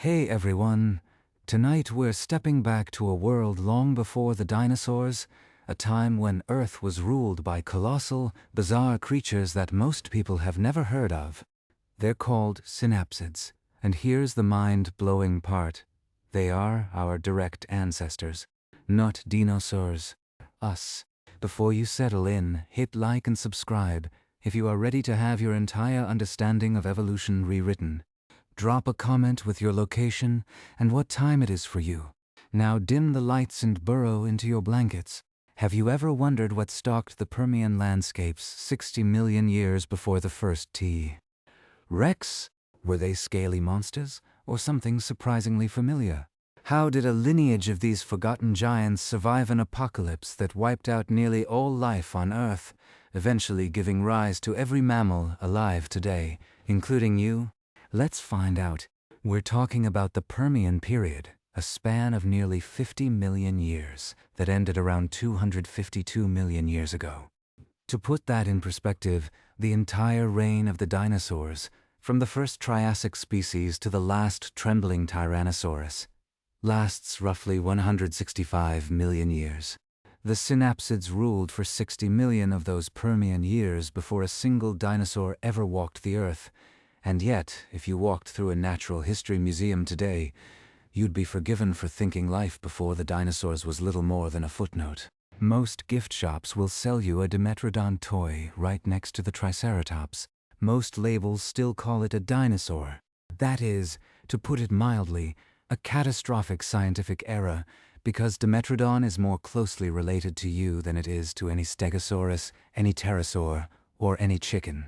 Hey everyone! Tonight we're stepping back to a world long before the dinosaurs, a time when Earth was ruled by colossal, bizarre creatures that most people have never heard of. They're called synapsids, and here's the mind-blowing part. They are our direct ancestors, not dinosaurs. Us. Before you settle in, hit like and subscribe if you are ready to have your entire understanding of evolution rewritten. Drop a comment with your location and what time it is for you. Now dim the lights and burrow into your blankets. Have you ever wondered what stalked the Permian landscapes 60 million years before the first T-Rex? Were they scaly monsters, or something surprisingly familiar? How did a lineage of these forgotten giants survive an apocalypse that wiped out nearly all life on Earth, eventually giving rise to every mammal alive today, including you? Let's find out. We're talking about the Permian period, a span of nearly 50 million years that ended around 252 million years ago. To put that in perspective, the entire reign of the dinosaurs, from the first Triassic species to the last trembling Tyrannosaurus, lasts roughly 165 million years. The synapsids ruled for 60 million of those Permian years before a single dinosaur ever walked the Earth. And yet, if you walked through a natural history museum today, you'd be forgiven for thinking life before the dinosaurs was little more than a footnote. Most gift shops will sell you a Dimetrodon toy right next to the Triceratops. Most labels still call it a dinosaur. That is, to put it mildly, a catastrophic scientific error, because Dimetrodon is more closely related to you than it is to any Stegosaurus, any pterosaur, or any chicken.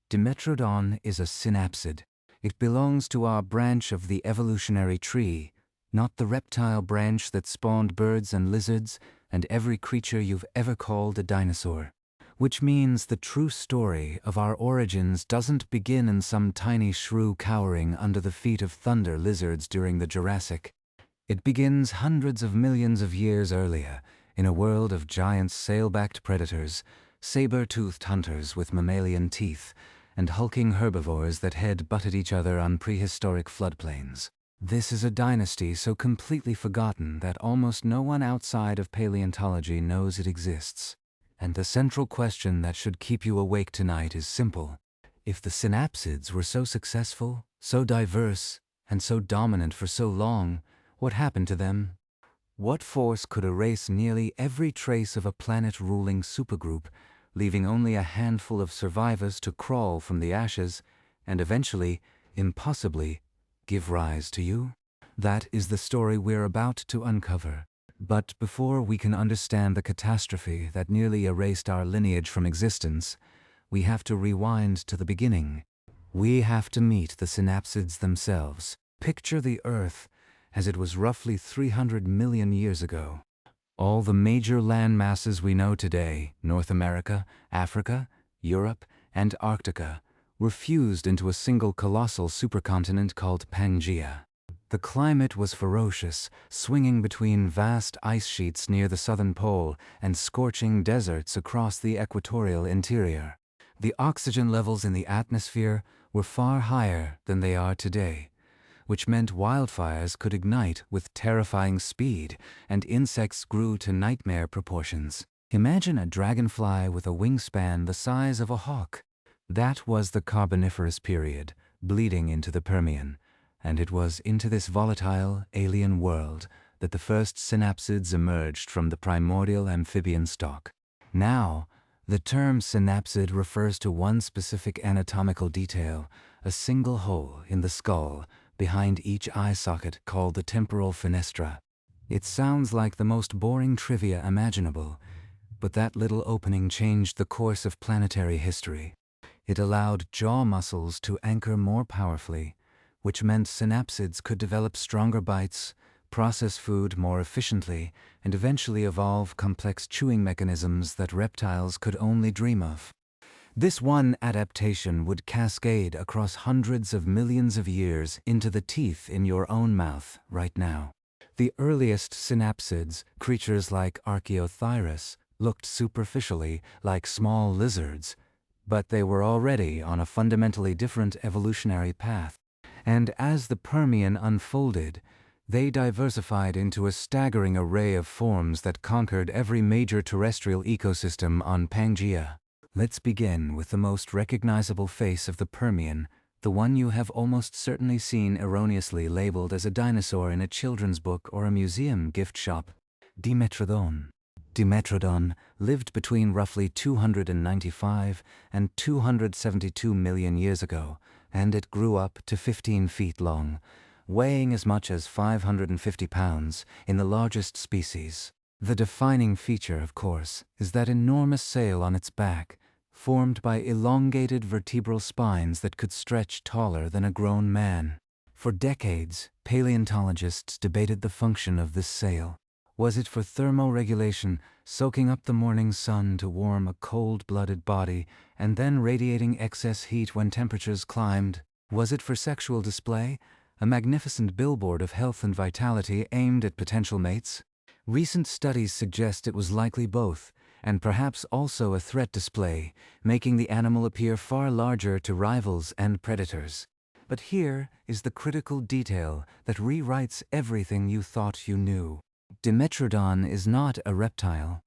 Dimetrodon is a synapsid. It belongs to our branch of the evolutionary tree, not the reptile branch that spawned birds and lizards and every creature you've ever called a dinosaur. Which means the true story of our origins doesn't begin in some tiny shrew cowering under the feet of thunder lizards during the Jurassic. It begins hundreds of millions of years earlier, in a world of giant sail-backed predators, saber-toothed hunters with mammalian teeth, and hulking herbivores that head-butted each other on prehistoric floodplains. This is a dynasty so completely forgotten that almost no one outside of paleontology knows it exists. And the central question that should keep you awake tonight is simple. If the synapsids were so successful, so diverse, and so dominant for so long, what happened to them? What force could erase nearly every trace of a planet-ruling supergroup, leaving only a handful of survivors to crawl from the ashes and eventually, impossibly, give rise to you? That is the story we're about to uncover. But before we can understand the catastrophe that nearly erased our lineage from existence, we have to rewind to the beginning. We have to meet the synapsids themselves. Picture the Earth as it was roughly 300 million years ago. All the major land masses we know today, North America, Africa, Europe, and Antarctica, were fused into a single colossal supercontinent called Pangaea. The climate was ferocious, swinging between vast ice sheets near the southern pole and scorching deserts across the equatorial interior. The oxygen levels in the atmosphere were far higher than they are today, which meant wildfires could ignite with terrifying speed and insects grew to nightmare proportions. Imagine a dragonfly with a wingspan the size of a hawk. That was the Carboniferous period, bleeding into the Permian, and it was into this volatile, alien world that the first synapsids emerged from the primordial amphibian stock. Now, the term synapsid refers to one specific anatomical detail, a single hole in the skull, behind each eye socket called the temporal fenestra. It sounds like the most boring trivia imaginable, but that little opening changed the course of planetary history. It allowed jaw muscles to anchor more powerfully, which meant synapsids could develop stronger bites, process food more efficiently, and eventually evolve complex chewing mechanisms that reptiles could only dream of. This one adaptation would cascade across hundreds of millions of years into the teeth in your own mouth right now. The earliest synapsids, creatures like Archaeothrys, looked superficially like small lizards, but they were already on a fundamentally different evolutionary path. And as the Permian unfolded, they diversified into a staggering array of forms that conquered every major terrestrial ecosystem on Pangaea. Let's begin with the most recognizable face of the Permian, the one you have almost certainly seen erroneously labeled as a dinosaur in a children's book or a museum gift shop: Dimetrodon. Dimetrodon lived between roughly 295 and 272 million years ago, and it grew up to 15 feet long, weighing as much as 550 pounds in the largest species. The defining feature, of course, is that enormous sail on its back, formed by elongated vertebral spines that could stretch taller than a grown man. For decades, paleontologists debated the function of this sail. Was it for thermoregulation, soaking up the morning sun to warm a cold-blooded body and then radiating excess heat when temperatures climbed? Was it for sexual display, a magnificent billboard of health and vitality aimed at potential mates? Recent studies suggest it was likely both, and perhaps also a threat display, making the animal appear far larger to rivals and predators. But here is the critical detail that rewrites everything you thought you knew. Dimetrodon is not a reptile.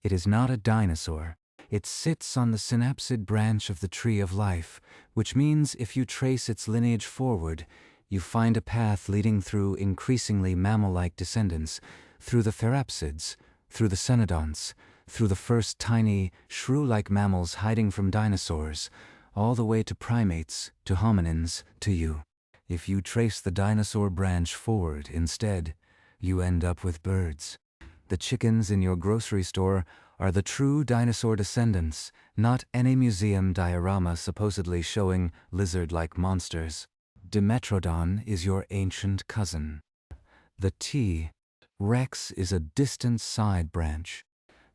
It is not a dinosaur. It sits on the synapsid branch of the tree of life, which means if you trace its lineage forward, you find a path leading through increasingly mammal-like descendants, through the therapsids, through the cynodonts, through the first tiny, shrew-like mammals hiding from dinosaurs, all the way to primates, to hominins, to you. If you trace the dinosaur branch forward instead, you end up with birds. The chickens in your grocery store are the true dinosaur descendants, not any museum diorama supposedly showing lizard-like monsters. Dimetrodon is your ancient cousin. The T. Rex is a distant side branch.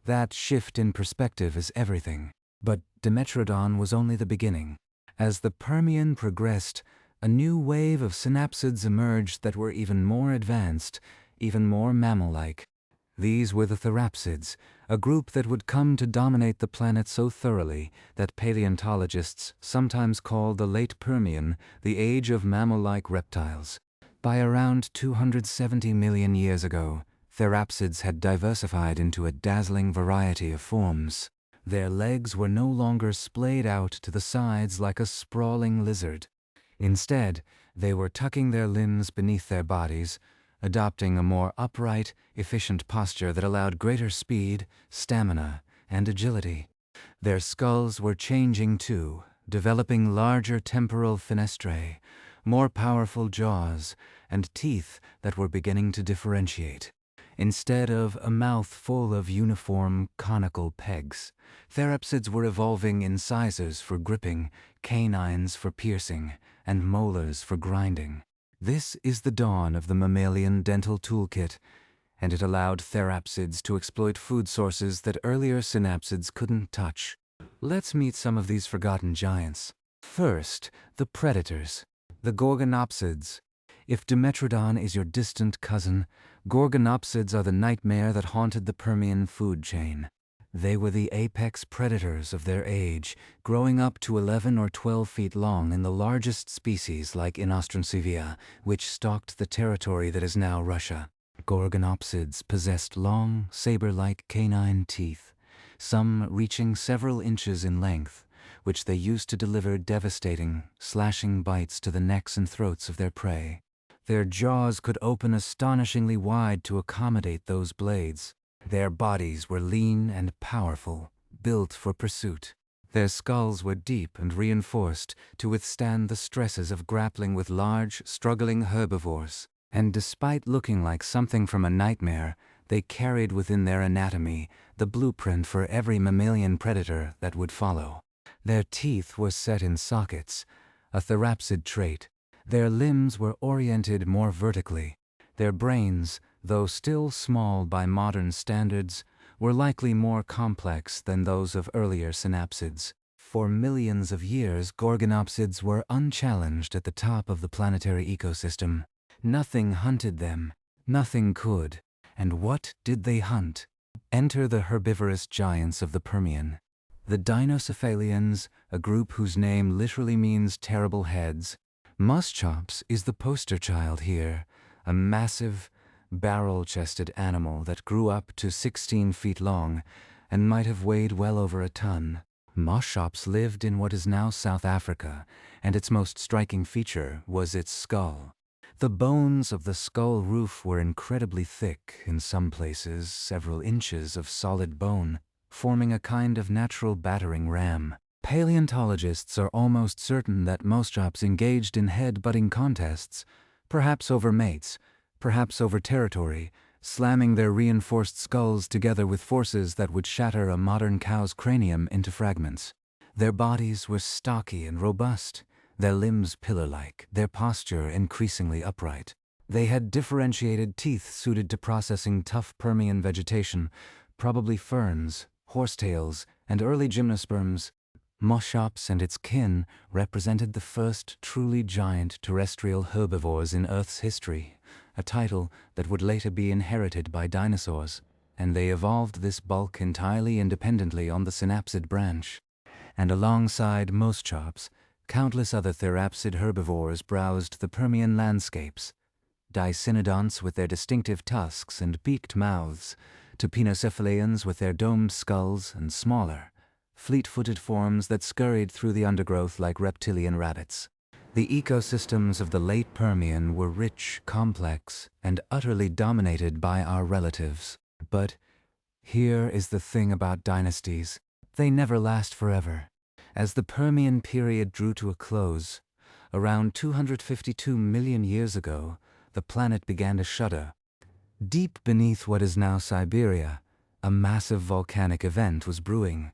That shift in perspective is everything. But Dimetrodon was only the beginning. As the Permian progressed, a new wave of synapsids emerged that were even more advanced, even more mammal-like. These were the therapsids, a group that would come to dominate the planet so thoroughly that paleontologists sometimes call the late Permian the age of mammal-like reptiles. By around 270 million years ago, therapsids had diversified into a dazzling variety of forms. Their legs were no longer splayed out to the sides like a sprawling lizard. Instead, they were tucking their limbs beneath their bodies, adopting a more upright, efficient posture that allowed greater speed, stamina, and agility. Their skulls were changing too, developing larger temporal fenestrae, more powerful jaws, and teeth that were beginning to differentiate. Instead of a mouth full of uniform, conical pegs, therapsids were evolving incisors for gripping, canines for piercing, and molars for grinding. This is the dawn of the mammalian dental toolkit, and it allowed therapsids to exploit food sources that earlier synapsids couldn't touch. Let's meet some of these forgotten giants. First, the predators, the gorgonopsids. If Dimetrodon is your distant cousin, gorgonopsids are the nightmare that haunted the Permian food chain. They were the apex predators of their age, growing up to 11 or 12 feet long in the largest species like Inostrancevia, which stalked the territory that is now Russia. Gorgonopsids possessed long, saber-like canine teeth, some reaching several inches in length, which they used to deliver devastating, slashing bites to the necks and throats of their prey. Their jaws could open astonishingly wide to accommodate those blades. Their bodies were lean and powerful, built for pursuit. Their skulls were deep and reinforced to withstand the stresses of grappling with large, struggling herbivores. And despite looking like something from a nightmare, they carried within their anatomy the blueprint for every mammalian predator that would follow. Their teeth were set in sockets, a therapsid trait. Their limbs were oriented more vertically. Their brains, though still small by modern standards, were likely more complex than those of earlier synapsids. For millions of years, gorgonopsids were unchallenged at the top of the planetary ecosystem. Nothing hunted them. Nothing could. And what did they hunt? Enter the herbivorous giants of the Permian. The dinocephalians, a group whose name literally means terrible heads, Muschops is the poster child here, a massive, barrel-chested animal that grew up to 16 feet long and might have weighed well over a ton. Muschops lived in what is now South Africa, and its most striking feature was its skull. The bones of the skull roof were incredibly thick, in some places several inches of solid bone, forming a kind of natural battering ram. Paleontologists are almost certain that muschops engaged in head-butting contests, perhaps over mates, perhaps over territory, slamming their reinforced skulls together with forces that would shatter a modern cow's cranium into fragments. Their bodies were stocky and robust, their limbs pillar-like, their posture increasingly upright. They had differentiated teeth suited to processing tough Permian vegetation, probably ferns, horsetails, and early gymnosperms. Muschops and its kin represented the first truly giant terrestrial herbivores in Earth's history, a title that would later be inherited by dinosaurs, and they evolved this bulk entirely independently on the synapsid branch. And alongside muschops, countless other therapsid herbivores browsed the Permian landscapes. Dicynodonts with their distinctive tusks and beaked mouths, to penocephalians with their domed skulls and smaller, fleet-footed forms that scurried through the undergrowth like reptilian rabbits. The ecosystems of the late Permian were rich, complex, and utterly dominated by our relatives. But here is the thing about dynasties. They never last forever. As the Permian period drew to a close, around 252 million years ago, the planet began to shudder. Deep beneath what is now Siberia, a massive volcanic event was brewing,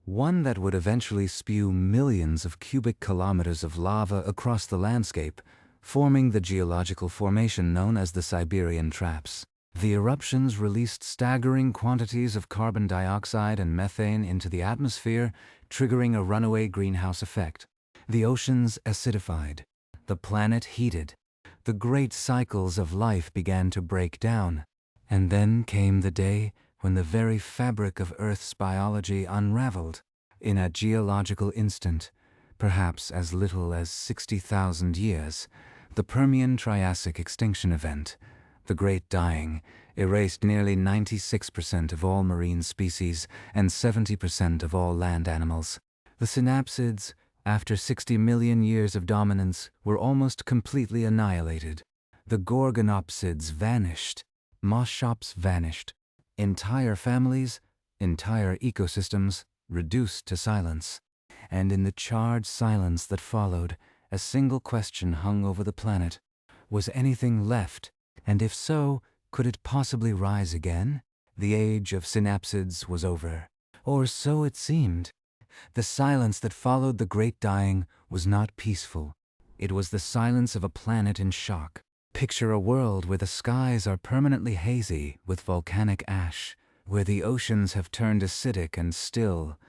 one that would eventually spew millions of cubic kilometers of lava across the landscape, forming the geological formation known as the Siberian Traps. The eruptions released staggering quantities of carbon dioxide and methane into the atmosphere, triggering a runaway greenhouse effect. The oceans acidified. The planet heated. The great cycles of life began to break down. And then came the day when the very fabric of Earth's biology unraveled. In a geological instant, perhaps as little as 60,000 years, the Permian Triassic extinction event, the Great Dying, erased nearly 96% of all marine species and 70% of all land animals. The synapsids, after 60 million years of dominance, were almost completely annihilated. The gorgonopsids vanished. Muschops vanished. Entire families, entire ecosystems, reduced to silence. And in the charred silence that followed, a single question hung over the planet. Was anything left? And if so, could it possibly rise again? The age of synapsids was over. Or so it seemed. The silence that followed the Great Dying was not peaceful. It was the silence of a planet in shock. Picture a world where the skies are permanently hazy with volcanic ash, where the oceans have turned acidic and still,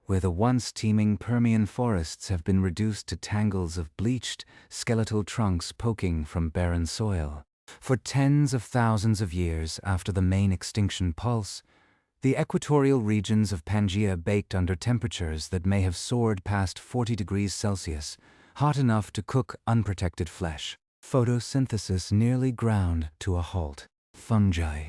where the once teeming Permian forests have been reduced to tangles of bleached, skeletal trunks poking from barren soil. For tens of thousands of years after the main extinction pulse, the equatorial regions of Pangaea baked under temperatures that may have soared past 40 degrees Celsius, hot enough to cook unprotected flesh. Photosynthesis nearly ground to a halt. Fungi,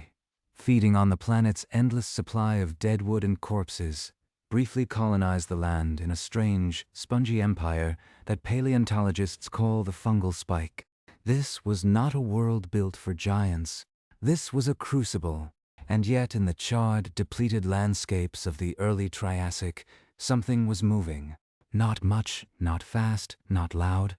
feeding on the planet's endless supply of dead wood and corpses, briefly colonized the land in a strange, spongy empire that paleontologists call the fungal spike. This was not a world built for giants. This was a crucible. And yet in the charred, depleted landscapes of the early Triassic, something was moving. Not much, not fast, not loud.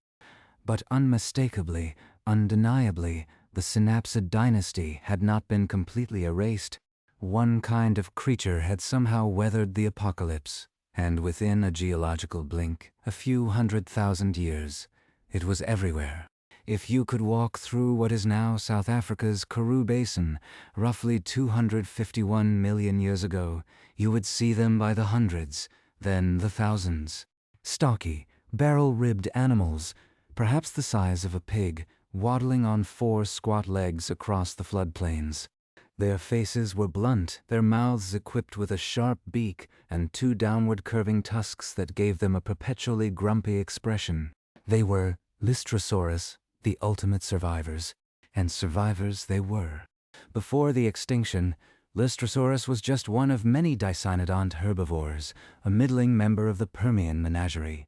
But unmistakably, undeniably, the synapsid dynasty had not been completely erased. One kind of creature had somehow weathered the apocalypse, and within a geological blink, a few 100,000 years, it was everywhere. If you could walk through what is now South Africa's Karoo Basin, roughly 251 million years ago, you would see them by the hundreds, then the thousands. Stocky, barrel-ribbed animals, perhaps the size of a pig, waddling on 4 squat legs across the floodplains. Their faces were blunt, their mouths equipped with a sharp beak and 2 downward curving tusks that gave them a perpetually grumpy expression. They were Lystrosaurus, the ultimate survivors. And survivors they were. Before the extinction, Lystrosaurus was just one of many dicynodont herbivores, a middling member of the Permian menagerie.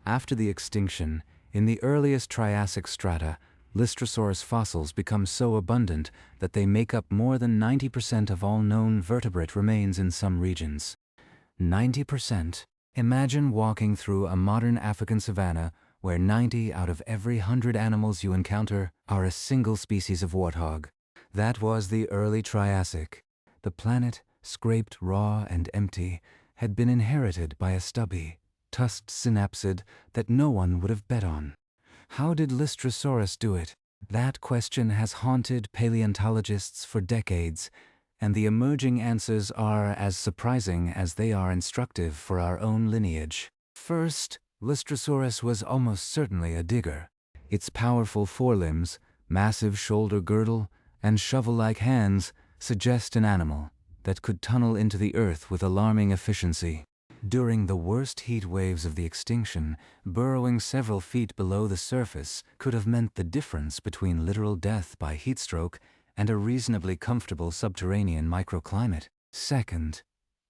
After the extinction, in the earliest Triassic strata, Lystrosaurus fossils become so abundant that they make up more than 90% of all known vertebrate remains in some regions. 90%? Imagine walking through a modern African savanna where 90 out of every 100 animals you encounter are a single species of warthog. That was the early Triassic. The planet, scraped raw and empty, had been inherited by a stubby, tusked synapsid that no one would have bet on. How did Lystrosaurus do it? That question has haunted paleontologists for decades, and the emerging answers are as surprising as they are instructive for our own lineage. First, Lystrosaurus was almost certainly a digger. Its powerful forelimbs, massive shoulder girdle, and shovel-like hands suggest an animal that could tunnel into the earth with alarming efficiency. During the worst heat waves of the extinction, burrowing several feet below the surface could have meant the difference between literal death by heatstroke and a reasonably comfortable subterranean microclimate. Second,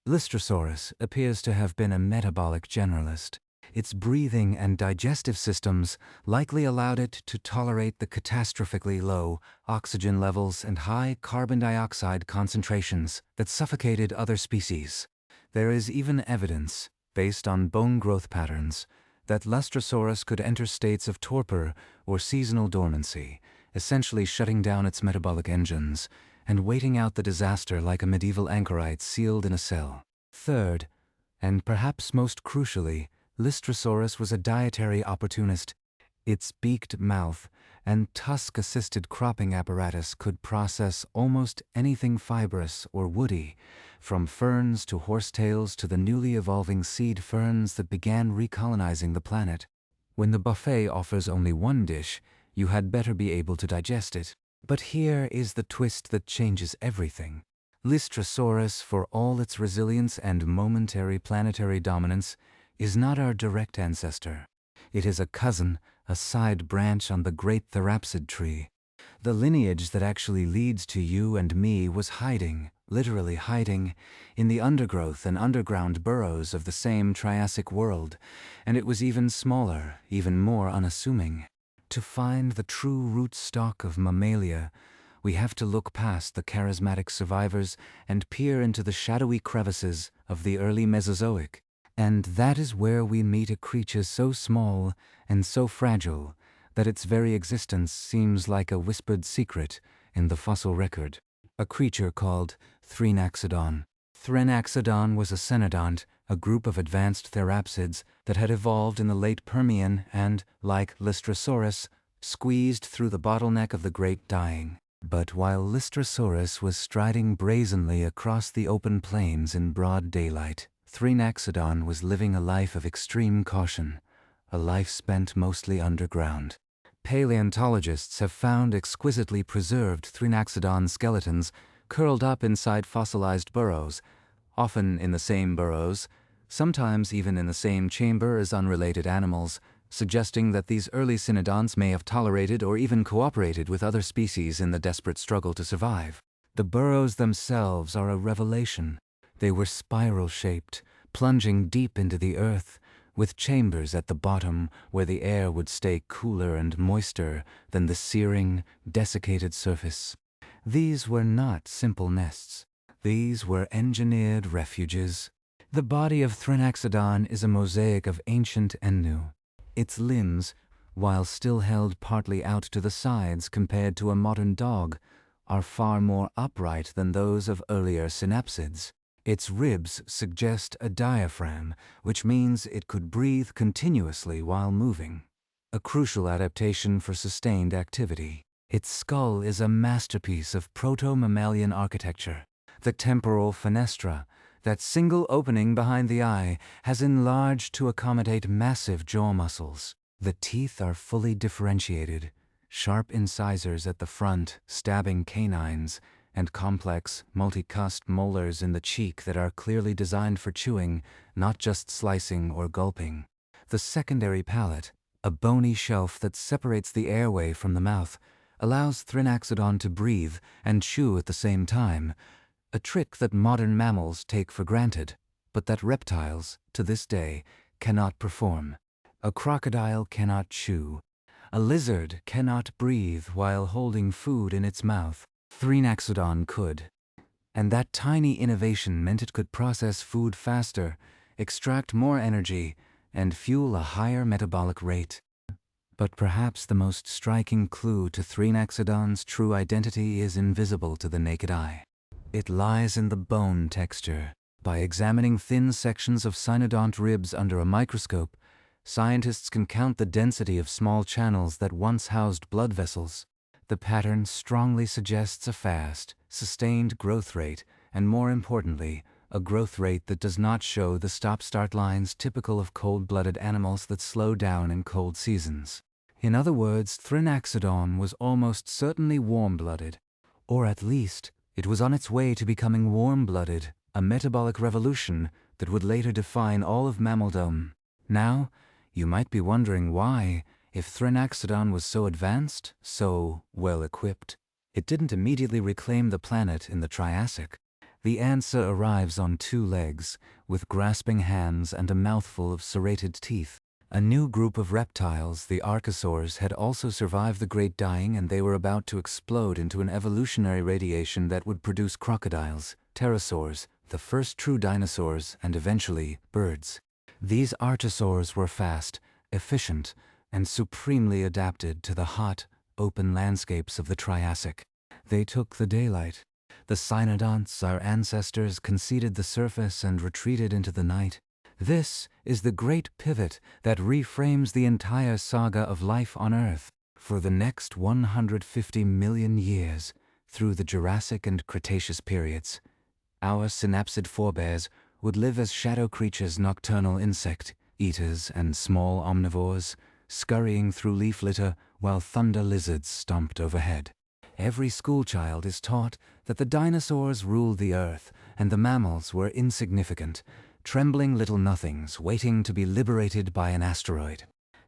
Lystrosaurus appears to have been a metabolic generalist. Its breathing and digestive systems likely allowed it to tolerate the catastrophically low oxygen levels and high carbon dioxide concentrations that suffocated other species. There is even evidence, based on bone growth patterns, that Lystrosaurus could enter states of torpor or seasonal dormancy, essentially shutting down its metabolic engines and waiting out the disaster like a medieval anchorite sealed in a cell. Third, and perhaps most crucially, Lystrosaurus was a dietary opportunist. Its beaked mouth and tusk-assisted cropping apparatus could process almost anything fibrous or woody, from ferns to horsetails to the newly evolving seed ferns that began recolonizing the planet. When the buffet offers only one dish, you had better be able to digest it. But here is the twist that changes everything. Lystrosaurus, for all its resilience and momentary planetary dominance, is not our direct ancestor. It is a cousin, a side branch on the great Therapsid tree. The lineage that actually leads to you and me was hiding, literally hiding, in the undergrowth and underground burrows of the same Triassic world, and it was even smaller, even more unassuming. To find the true rootstock of mammalia, we have to look past the charismatic survivors and peer into the shadowy crevices of the early Mesozoic. And that is where we meet a creature so small and so fragile that its very existence seems like a whispered secret in the fossil record. A creature called Thrinaxodon. Thrinaxodon was a cynodont, a group of advanced therapsids that had evolved in the late Permian and, like Lystrosaurus, squeezed through the bottleneck of the Great Dying. But while Lystrosaurus was striding brazenly across the open plains in broad daylight, Thrinaxodon was living a life of extreme caution, a life spent mostly underground. Paleontologists have found exquisitely preserved Thrinaxodon skeletons curled up inside fossilized burrows, often in the same burrows, sometimes even in the same chamber as unrelated animals, suggesting that these early cynodonts may have tolerated or even cooperated with other species in the desperate struggle to survive. The burrows themselves are a revelation. They were spiral-shaped, plunging deep into the earth, with chambers at the bottom where the air would stay cooler and moister than the searing, desiccated surface. These were not simple nests. These were engineered refuges. The body of Thrinaxodon is a mosaic of ancient and new. Its limbs, while still held partly out to the sides compared to a modern dog, are far more upright than those of earlier synapsids. Its ribs suggest a diaphragm, which means it could breathe continuously while moving, a crucial adaptation for sustained activity. Its skull is a masterpiece of proto-mammalian architecture. The temporal fenestra, that single opening behind the eye, has enlarged to accommodate massive jaw muscles. The teeth are fully differentiated, sharp incisors at the front, stabbing canines, and complex, multicusped molars in the cheek that are clearly designed for chewing, not just slicing or gulping. The secondary palate, A bony shelf that separates the airway from the mouth allows Thrinaxodon to breathe and chew at the same time, a trick that modern mammals take for granted, but that reptiles, to this day, cannot perform. A crocodile cannot chew. A lizard cannot breathe while holding food in its mouth. Thrinaxodon could. And that tiny innovation meant it could process food faster, extract more energy, and fuel a higher metabolic rate. But perhaps the most striking clue to Thrinaxodon's true identity is invisible to the naked eye. It lies in the bone texture. By examining thin sections of cynodont ribs under a microscope, scientists can count the density of small channels that once housed blood vessels. The pattern strongly suggests a fast, sustained growth rate, and more importantly, a growth rate that does not show the stop-start lines typical of cold-blooded animals that slow down in cold seasons. In other words, Thrinaxodon was almost certainly warm-blooded, or at least it was on its way to becoming warm-blooded, a metabolic revolution that would later define all of mammaldom. Now, you might be wondering why, if Thrinaxodon was so advanced, so well-equipped, it didn't immediately reclaim the planet in the Triassic. The answer arrives on two legs, with grasping hands and a mouthful of serrated teeth. A new group of reptiles, the Archosaurs, had also survived the Great Dying, and they were about to explode into an evolutionary radiation that would produce crocodiles, pterosaurs, the first true dinosaurs, and eventually, birds. These Archosaurs were fast, efficient, and supremely adapted to the hot, open landscapes of the Triassic. They took the daylight. The cynodonts, our ancestors, conceded the surface and retreated into the night. This is the great pivot that reframes the entire saga of life on Earth. For the next 150 million years, through the Jurassic and Cretaceous periods, our synapsid forebears would live as shadow creatures, nocturnal insect eaters and small omnivores, scurrying through leaf litter while thunder lizards stomped overhead. Every schoolchild is taught that the dinosaurs ruled the earth and the mammals were insignificant, trembling little nothings waiting to be liberated by an asteroid.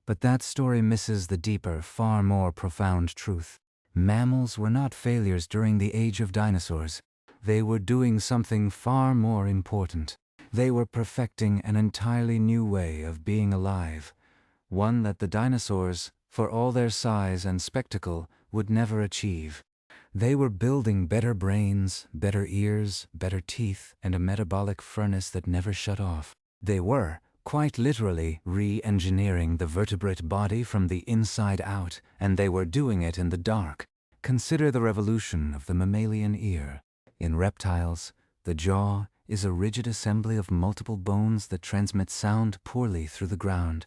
But that story misses the deeper, far more profound truth. Mammals were not failures during the age of dinosaurs. They were doing something far more important. They were perfecting an entirely new way of being alive, one that the dinosaurs, for all their size and spectacle, would never achieve. They were building better brains, better ears, better teeth, and a metabolic furnace that never shut off. They were, quite literally, re-engineering the vertebrate body from the inside out, and they were doing it in the dark. Consider the revolution of the mammalian ear. In reptiles, the jaw is a rigid assembly of multiple bones that transmit sound poorly through the ground.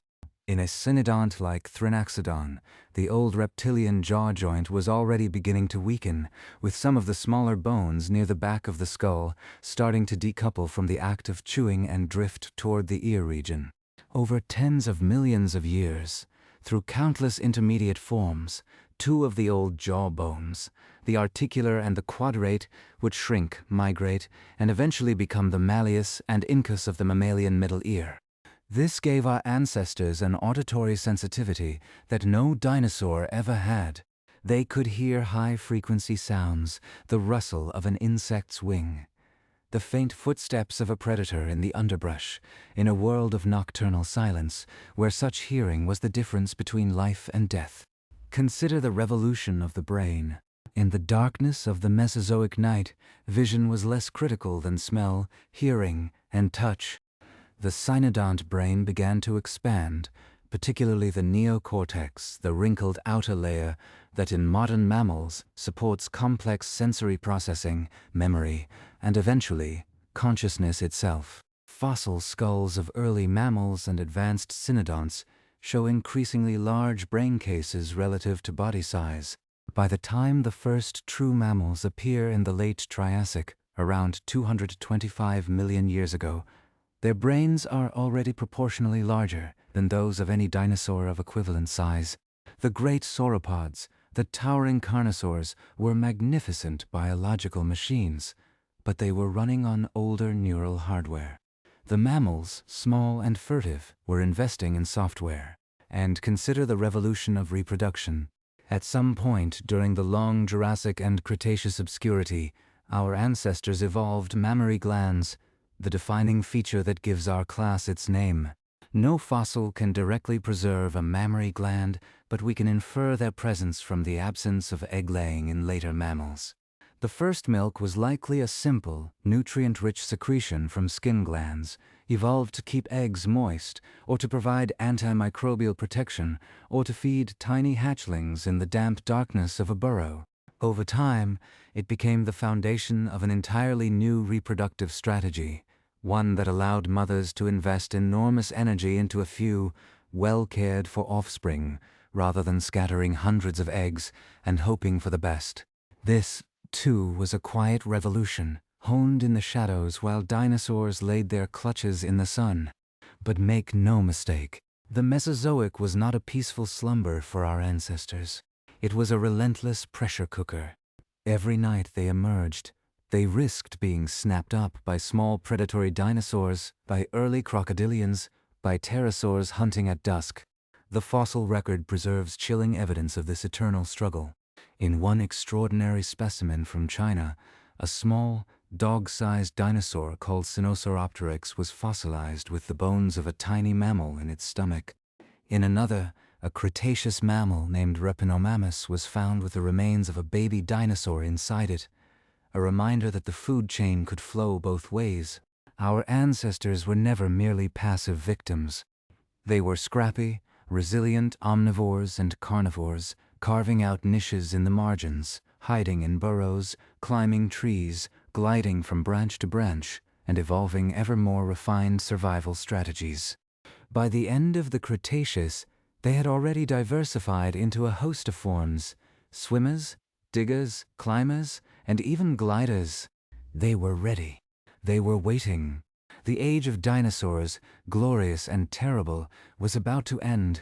In a cynodont like Thrinaxodon, the old reptilian jaw joint was already beginning to weaken, with some of the smaller bones near the back of the skull starting to decouple from the act of chewing and drift toward the ear region. Over tens of millions of years, through countless intermediate forms, two of the old jaw bones, the articular and the quadrate, would shrink, migrate, and eventually become the malleus and incus of the mammalian middle ear. This gave our ancestors an auditory sensitivity that no dinosaur ever had. They could hear high-frequency sounds, the rustle of an insect's wing, the faint footsteps of a predator in the underbrush, in a world of nocturnal silence, where such hearing was the difference between life and death. Consider the revolution of the brain. In the darkness of the Mesozoic night, vision was less critical than smell, hearing, and touch. The cynodont brain began to expand, particularly the neocortex, the wrinkled outer layer that in modern mammals supports complex sensory processing, memory, and eventually, consciousness itself. Fossil skulls of early mammals and advanced cynodonts show increasingly large brain cases relative to body size. By the time the first true mammals appear in the late Triassic, around 225 million years ago, their brains are already proportionally larger than those of any dinosaur of equivalent size. The great sauropods, the towering carnosaurs, were magnificent biological machines, but they were running on older neural hardware. The mammals, small and furtive, were investing in software. And consider the revolution of reproduction. At some point during the long Jurassic and Cretaceous obscurity, our ancestors evolved mammary glands, the defining feature that gives our class its name. No fossil can directly preserve a mammary gland, but we can infer their presence from the absence of egg-laying in later mammals. The first milk was likely a simple, nutrient-rich secretion from skin glands, evolved to keep eggs moist, or to provide antimicrobial protection, or to feed tiny hatchlings in the damp darkness of a burrow. Over time, it became the foundation of an entirely new reproductive strategy, one that allowed mothers to invest enormous energy into a few, well-cared-for offspring, rather than scattering hundreds of eggs and hoping for the best. This, too, was a quiet revolution, honed in the shadows while dinosaurs laid their clutches in the sun. But make no mistake, the Mesozoic was not a peaceful slumber for our ancestors. It was a relentless pressure cooker. Every night they emerged, they risked being snapped up by small predatory dinosaurs, by early crocodilians, by pterosaurs hunting at dusk. The fossil record preserves chilling evidence of this eternal struggle. In one extraordinary specimen from China, a small, dog-sized dinosaur called Sinosauropteryx was fossilized with the bones of a tiny mammal in its stomach. In another, a Cretaceous mammal named Repenomamus was found with the remains of a baby dinosaur inside it, a reminder that the food chain could flow both ways. Our ancestors were never merely passive victims. They were scrappy, resilient omnivores and carnivores, carving out niches in the margins, hiding in burrows, climbing trees, gliding from branch to branch, and evolving ever more refined survival strategies. By the end of the Cretaceous, they had already diversified into a host of forms: swimmers, diggers, climbers, and even gliders. They were ready. They were waiting. The age of dinosaurs, glorious and terrible, was about to end.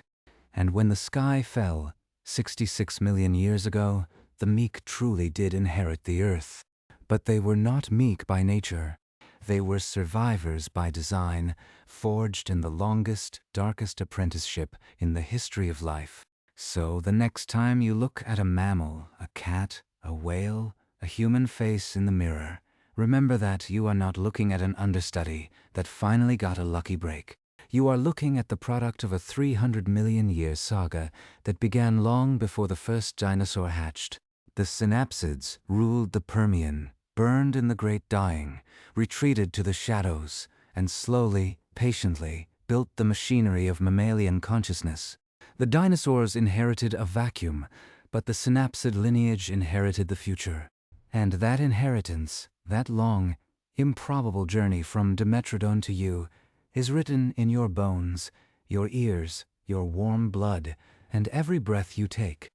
And when the sky fell, 66 million years ago, the meek truly did inherit the earth. But they were not meek by nature. They were survivors by design, forged in the longest, darkest apprenticeship in the history of life. So the next time you look at a mammal, a cat, a whale, a human face in the mirror, remember that you are not looking at an understudy that finally got a lucky break. You are looking at the product of a 300-million-year saga that began long before the first dinosaur hatched. The synapsids ruled the Permian, burned in the Great Dying, retreated to the shadows, and slowly, patiently, built the machinery of mammalian consciousness. The dinosaurs inherited a vacuum, but the synapsid lineage inherited the future. And that inheritance, that long, improbable journey from Dimetrodon to you, is written in your bones, your ears, your warm blood, and every breath you take.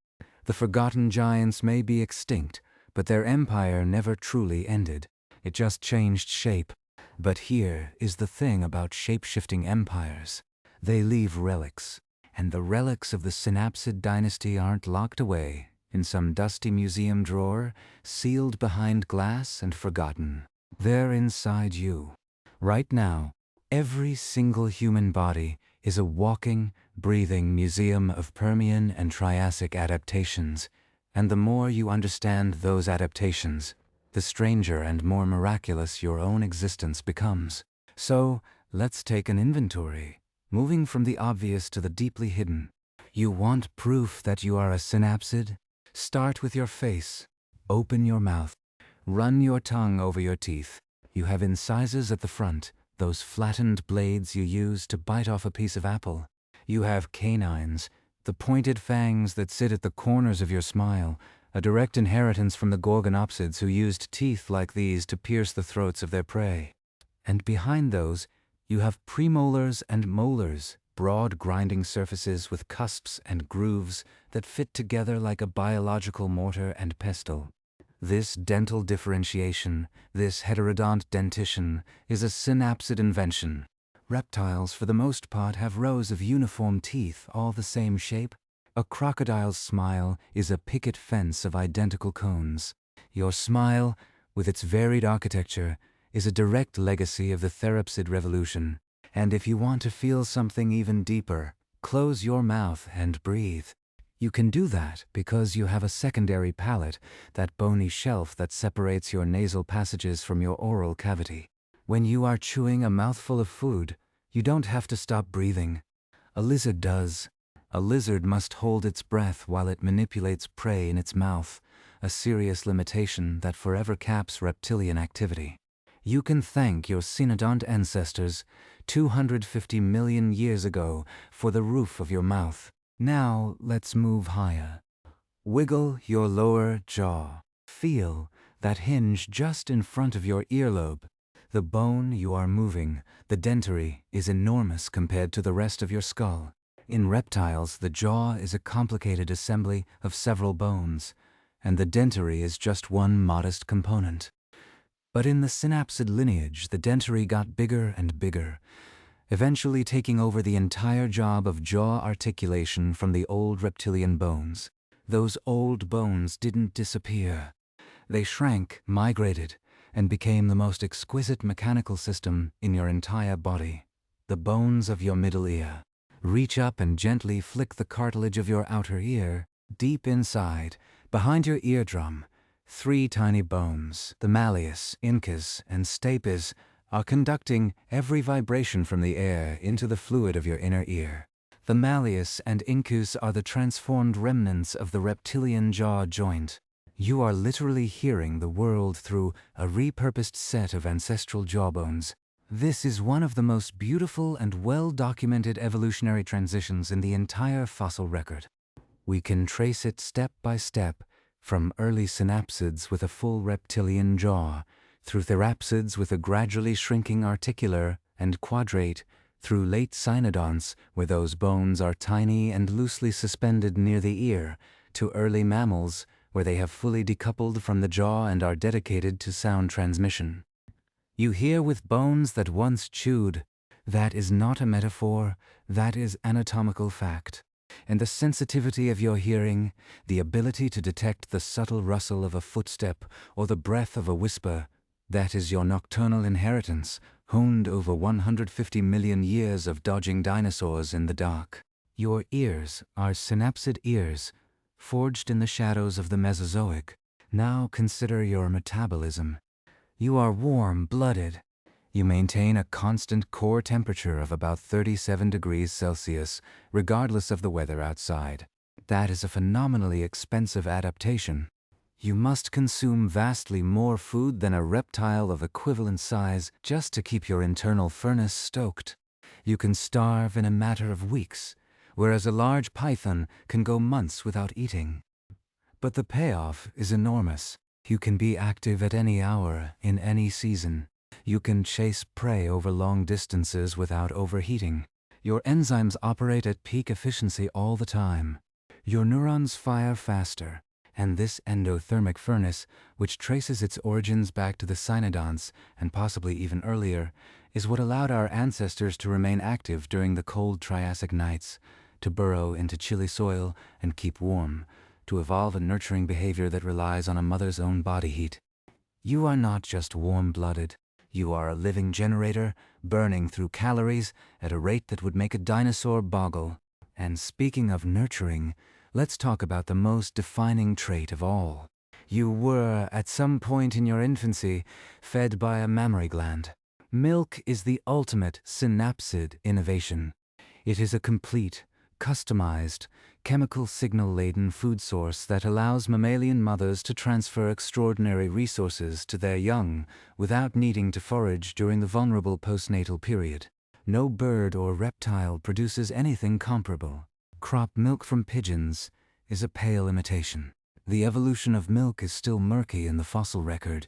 The forgotten giants may be extinct, but their empire never truly ended. It just changed shape. But here is the thing about shape-shifting empires. They leave relics. And the relics of the Synapsid dynasty aren't locked away in some dusty museum drawer, sealed behind glass and forgotten. They're inside you. Right now, every single human body is a walking, breathing museum of Permian and Triassic adaptations, and the more you understand those adaptations, the stranger and more miraculous your own existence becomes. So, let's take an inventory, moving from the obvious to the deeply hidden. You want proof that you are a synapsid? Start with your face. Open your mouth. Run your tongue over your teeth. You have incisors at the front, those flattened blades you use to bite off a piece of apple. You have canines, the pointed fangs that sit at the corners of your smile, a direct inheritance from the Gorgonopsids who used teeth like these to pierce the throats of their prey. And behind those, you have premolars and molars, broad grinding surfaces with cusps and grooves that fit together like a biological mortar and pestle. This dental differentiation, this heterodont dentition, is a synapsid invention. Reptiles, for the most part, have rows of uniform teeth, all the same shape. A crocodile's smile is a picket fence of identical cones. Your smile, with its varied architecture, is a direct legacy of the therapsid revolution. And if you want to feel something even deeper, close your mouth and breathe. You can do that because you have a secondary palate, that bony shelf that separates your nasal passages from your oral cavity. When you are chewing a mouthful of food, you don't have to stop breathing. A lizard does. A lizard must hold its breath while it manipulates prey in its mouth, a serious limitation that forever caps reptilian activity. You can thank your cynodont ancestors 250 million years ago for the roof of your mouth. Now let's move higher. Wiggle your lower jaw. Feel that hinge just in front of your earlobe. The bone you are moving, the dentary, is enormous compared to the rest of your skull. In reptiles, the jaw is a complicated assembly of several bones, and the dentary is just one modest component. But in the synapsid lineage, the dentary got bigger and bigger, eventually taking over the entire job of jaw articulation from the old reptilian bones. Those old bones didn't disappear. They shrank, migrated, and became the most exquisite mechanical system in your entire body. The bones of your middle ear. Reach up and gently flick the cartilage of your outer ear. Deep inside, behind your eardrum, 3 tiny bones, the malleus, incus, and stapes, are conducting every vibration from the air into the fluid of your inner ear. The malleus and incus are the transformed remnants of the reptilian jaw joint. You are literally hearing the world through a repurposed set of ancestral jawbones. This is one of the most beautiful and well-documented evolutionary transitions in the entire fossil record. We can trace it step by step, from early synapsids with a full reptilian jaw, through therapsids with a gradually shrinking articular and quadrate, through late cynodonts, where those bones are tiny and loosely suspended near the ear, to early mammals, where they have fully decoupled from the jaw and are dedicated to sound transmission. You hear with bones that once chewed. That is not a metaphor, that is anatomical fact. And the sensitivity of your hearing, the ability to detect the subtle rustle of a footstep or the breath of a whisper, that is your nocturnal inheritance, honed over 150 million years of dodging dinosaurs in the dark. Your ears are synapsid ears, forged in the shadows of the Mesozoic. Now consider your metabolism. You are warm-blooded. You maintain a constant core temperature of about 37 degrees Celsius, regardless of the weather outside. That is a phenomenally expensive adaptation. You must consume vastly more food than a reptile of equivalent size just to keep your internal furnace stoked. You can starve in a matter of weeks, whereas a large python can go months without eating. But the payoff is enormous. You can be active at any hour, in any season. You can chase prey over long distances without overheating. Your enzymes operate at peak efficiency all the time. Your neurons fire faster, and this endothermic furnace, which traces its origins back to the cynodonts and possibly even earlier, is what allowed our ancestors to remain active during the cold Triassic nights, to burrow into chilly soil and keep warm, to evolve a nurturing behavior that relies on a mother's own body heat. You are not just warm-blooded. You are a living generator, burning through calories at a rate that would make a dinosaur boggle. And speaking of nurturing, let's talk about the most defining trait of all. You were, at some point in your infancy, fed by a mammary gland. Milk is the ultimate synapsid innovation. It is a complete, customized, chemical signal-laden food source that allows mammalian mothers to transfer extraordinary resources to their young without needing to forage during the vulnerable postnatal period. No bird or reptile produces anything comparable. Crop milk from pigeons is a pale imitation. The evolution of milk is still murky in the fossil record,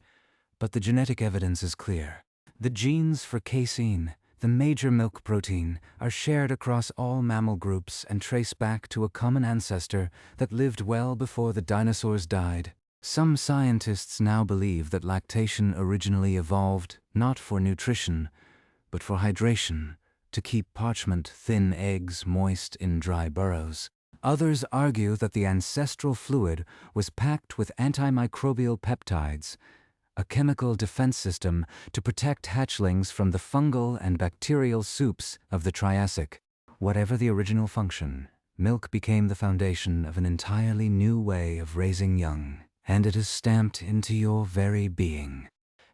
but the genetic evidence is clear. The genes for casein, the major milk protein, are shared across all mammal groups and trace back to a common ancestor that lived well before the dinosaurs died. Some scientists now believe that lactation originally evolved not for nutrition, but for hydration, to keep parchment-thin eggs moist in dry burrows. Others argue that the ancestral fluid was packed with antimicrobial peptides, a chemical defense system to protect hatchlings from the fungal and bacterial soups of the Triassic. Whatever the original function, milk became the foundation of an entirely new way of raising young, and it is stamped into your very being.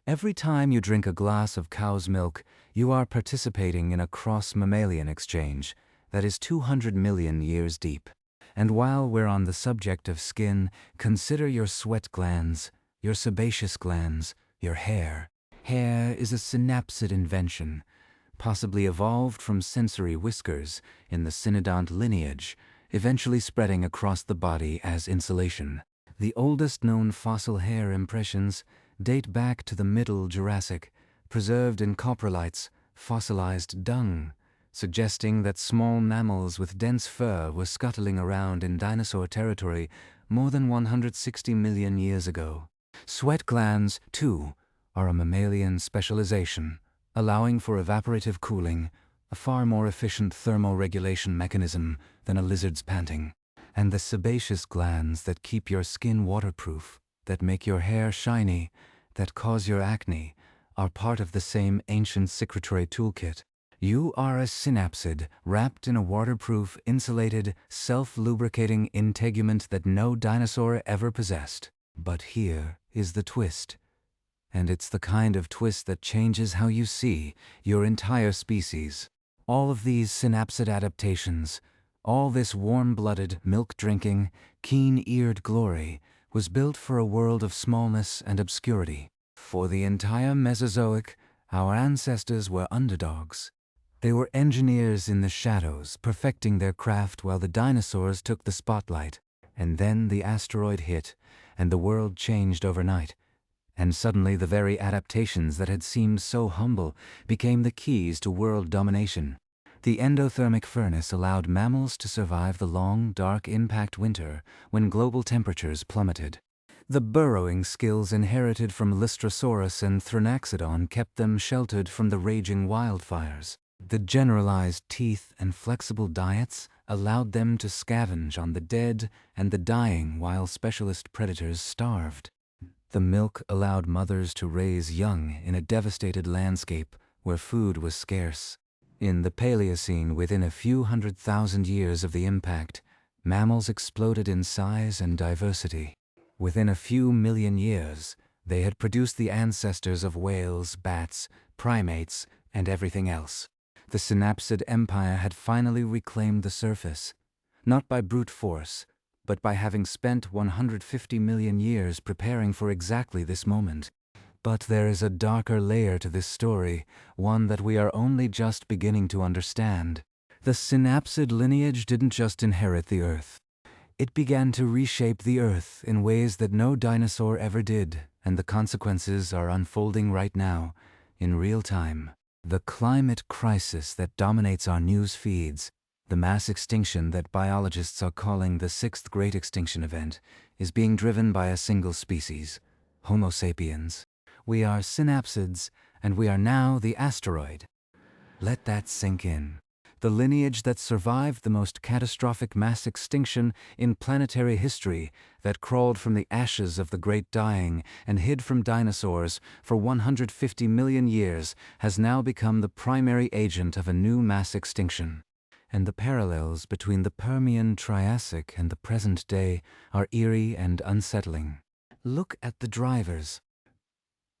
Every time you drink a glass of cow's milk, you are participating in a cross-mammalian exchange that is 200 million years deep. And while we're on the subject of skin, consider your sweat glands, your sebaceous glands, your hair. Hair is a synapsid invention, possibly evolved from sensory whiskers in the cynodont lineage, eventually spreading across the body as insulation. The oldest known fossil hair impressions date back to the Middle Jurassic, preserved in coprolites, fossilized dung, suggesting that small mammals with dense fur were scuttling around in dinosaur territory more than 160 million years ago. Sweat glands, too, are a mammalian specialization, allowing for evaporative cooling, a far more efficient thermoregulation mechanism than a lizard's panting. And the sebaceous glands that keep your skin waterproof, that make your hair shiny, that cause your acne, are part of the same ancient secretory toolkit. You are a synapsid wrapped in a waterproof, insulated, self-lubricating integument that no dinosaur ever possessed. But here is the twist. And it's the kind of twist that changes how you see your entire species. All of these synapsid adaptations, all this warm-blooded, milk-drinking, keen-eared glory was built for a world of smallness and obscurity. For the entire Mesozoic, our ancestors were underdogs. They were engineers in the shadows, perfecting their craft while the dinosaurs took the spotlight. And then the asteroid hit, and the world changed overnight. And suddenly the very adaptations that had seemed so humble became the keys to world domination. The endothermic furnace allowed mammals to survive the long, dark impact winter when global temperatures plummeted. The burrowing skills inherited from Lystrosaurus and Thrinaxodon kept them sheltered from the raging wildfires. The generalized teeth and flexible diets allowed them to scavenge on the dead and the dying while specialist predators starved. The milk allowed mothers to raise young in a devastated landscape where food was scarce. In the Paleocene, within a few 100,000 years of the impact, mammals exploded in size and diversity. Within a few million years, they had produced the ancestors of whales, bats, primates, and everything else. The synapsid empire had finally reclaimed the surface, not by brute force, but by having spent 150 million years preparing for exactly this moment. But there is a darker layer to this story, one that we are only just beginning to understand. The synapsid lineage didn't just inherit the Earth. It began to reshape the Earth in ways that no dinosaur ever did, and the consequences are unfolding right now, in real time. The climate crisis that dominates our news feeds, the mass extinction that biologists are calling the sixth great extinction event, is being driven by a single species, Homo sapiens. We are synapsids, and we are now the asteroid. Let that sink in. The lineage that survived the most catastrophic mass extinction in planetary history, that crawled from the ashes of the Great Dying and hid from dinosaurs for 150 million years, has now become the primary agent of a new mass extinction. And the parallels between the Permian Triassic and the present day are eerie and unsettling. Look at the drivers.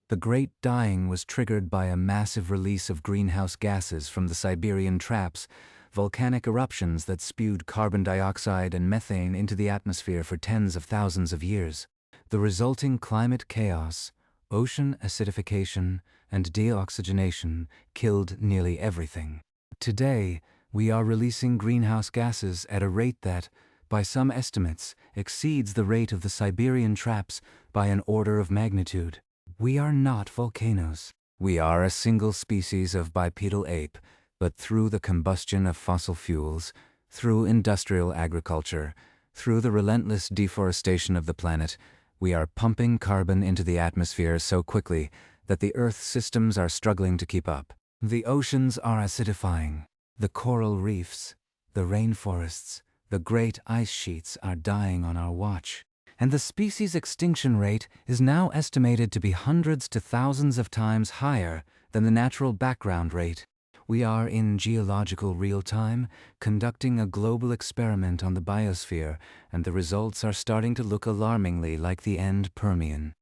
The Great Dying was triggered by a massive release of greenhouse gases from the Siberian traps, volcanic eruptions that spewed carbon dioxide and methane into the atmosphere for tens of thousands of years. The resulting climate chaos, ocean acidification, and deoxygenation killed nearly everything. Today, we are releasing greenhouse gases at a rate that, by some estimates, exceeds the rate of the Siberian traps by an order of magnitude. We are not volcanoes. We are a single species of bipedal ape, but through the combustion of fossil fuels, through industrial agriculture, through the relentless deforestation of the planet, we are pumping carbon into the atmosphere so quickly that the Earth's systems are struggling to keep up. The oceans are acidifying. The coral reefs, the rainforests, the great ice sheets are dying on our watch. And the species extinction rate is now estimated to be hundreds to thousands of times higher than the natural background rate. We are in geological real-time, conducting a global experiment on the biosphere, and the results are starting to look alarmingly like the end Permian.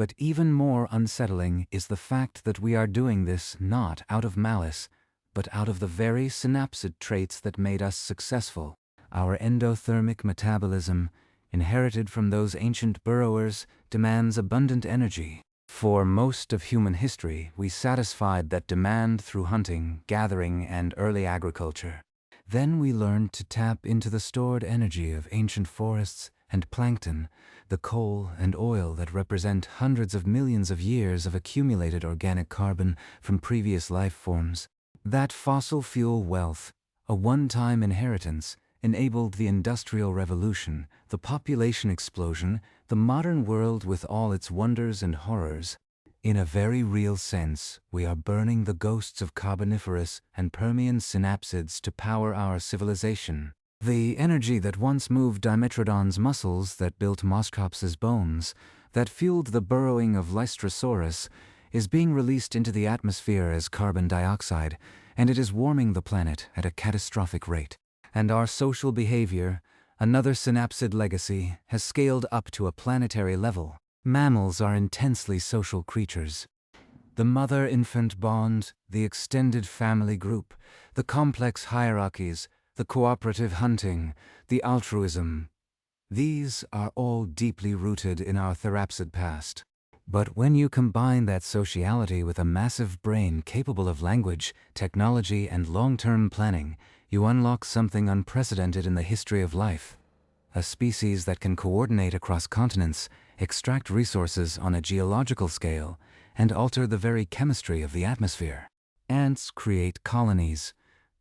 But even more unsettling is the fact that we are doing this not out of malice, but out of the very synapsid traits that made us successful. Our endothermic metabolism, inherited from those ancient burrowers, demands abundant energy. For most of human history, we satisfied that demand through hunting, gathering, and early agriculture. Then we learned to tap into the stored energy of ancient forests and plankton, the coal and oil that represent hundreds of millions of years of accumulated organic carbon from previous life forms. That fossil fuel wealth, a one-time inheritance, enabled the Industrial Revolution, the population explosion, the modern world with all its wonders and horrors. In a very real sense, we are burning the ghosts of Carboniferous and Permian synapsids to power our civilization. The energy that once moved Dimetrodon's muscles, that built Moscops's bones, that fueled the burrowing of Lystrosaurus, is being released into the atmosphere as carbon dioxide, and it is warming the planet at a catastrophic rate. And our social behavior, another synapsid legacy, has scaled up to a planetary level. Mammals are intensely social creatures. The mother-infant bond, the extended family group, the complex hierarchies, the cooperative hunting, the altruism. These are all deeply rooted in our therapsid past. But when you combine that sociality with a massive brain capable of language, technology, and long-term planning, you unlock something unprecedented in the history of life. A species that can coordinate across continents, extract resources on a geological scale, and alter the very chemistry of the atmosphere. Ants create colonies.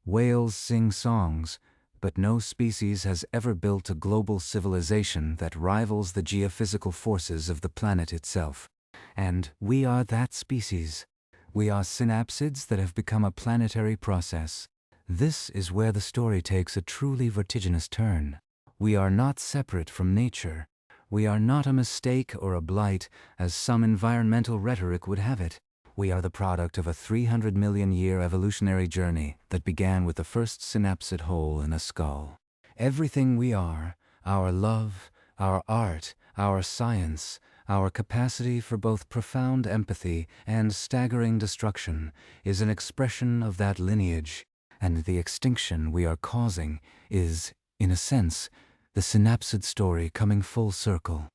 Whales sing songs. But no species has ever built a global civilization that rivals the geophysical forces of the planet itself. And we are that species. We are synapsids that have become a planetary process. This is where the story takes a truly vertiginous turn. We are not separate from nature. We are not a mistake or a blight, as some environmental rhetoric would have it. We are the product of a 300 million year evolutionary journey that began with the first synapsid hole in a skull. Everything we are, our love, our art, our science, our capacity for both profound empathy and staggering destruction, is an expression of that lineage, and the extinction we are causing is, in a sense, the synapsid story coming full circle.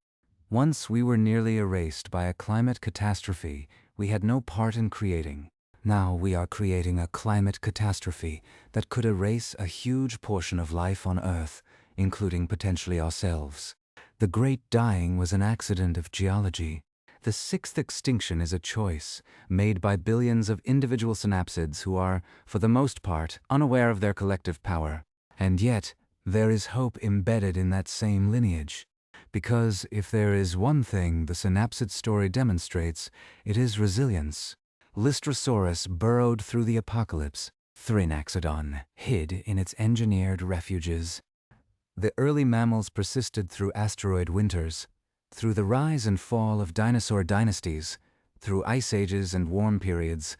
Once we were nearly erased by a climate catastrophe we had no part in creating. Now we are creating a climate catastrophe that could erase a huge portion of life on Earth, including potentially ourselves. The Great Dying was an accident of geology. The sixth extinction is a choice made by billions of individual synapsids who are, for the most part, unaware of their collective power. And yet, there is hope embedded in that same lineage. Because if there is one thing the synapsid story demonstrates, it is resilience. Lystrosaurus burrowed through the apocalypse. Thrinaxodon hid in its engineered refuges. The early mammals persisted through asteroid winters, through the rise and fall of dinosaur dynasties, through ice ages and warm periods,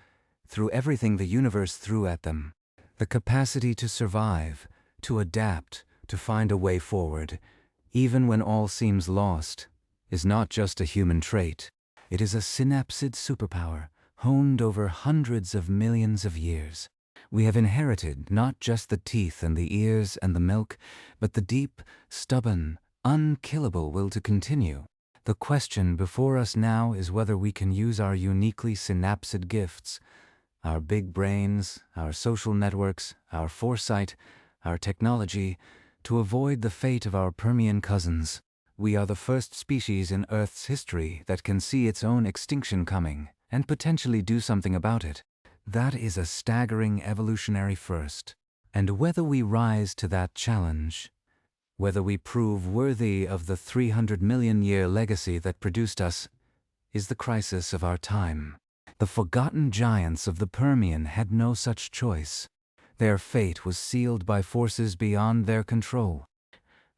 through everything the universe threw at them. The capacity to survive, to adapt, to find a way forward, even when all seems lost, is not just a human trait. It is a synapsid superpower, honed over hundreds of millions of years. We have inherited not just the teeth and the ears and the milk, but the deep, stubborn, unkillable will to continue. The question before us now is whether we can use our uniquely synapsid gifts, our big brains, our social networks, our foresight, our technology, to avoid the fate of our Permian cousins. We are the first species in Earth's history that can see its own extinction coming and potentially do something about it. That is a staggering evolutionary first. And whether we rise to that challenge, whether we prove worthy of the 300 million year legacy that produced us, is the crisis of our time. The forgotten giants of the Permian had no such choice. Their fate was sealed by forces beyond their control.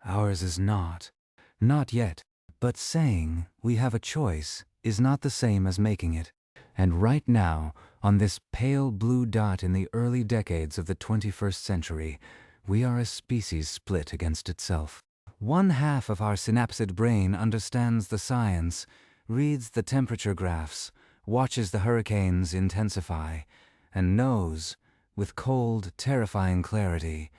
Ours is not. Not yet. But saying we have a choice is not the same as making it. And right now, on this pale blue dot in the early decades of the 21st century, we are a species split against itself. One half of our synapsid brain understands the science, reads the temperature graphs, watches the hurricanes intensify, and knows, with cold, terrifying clarity,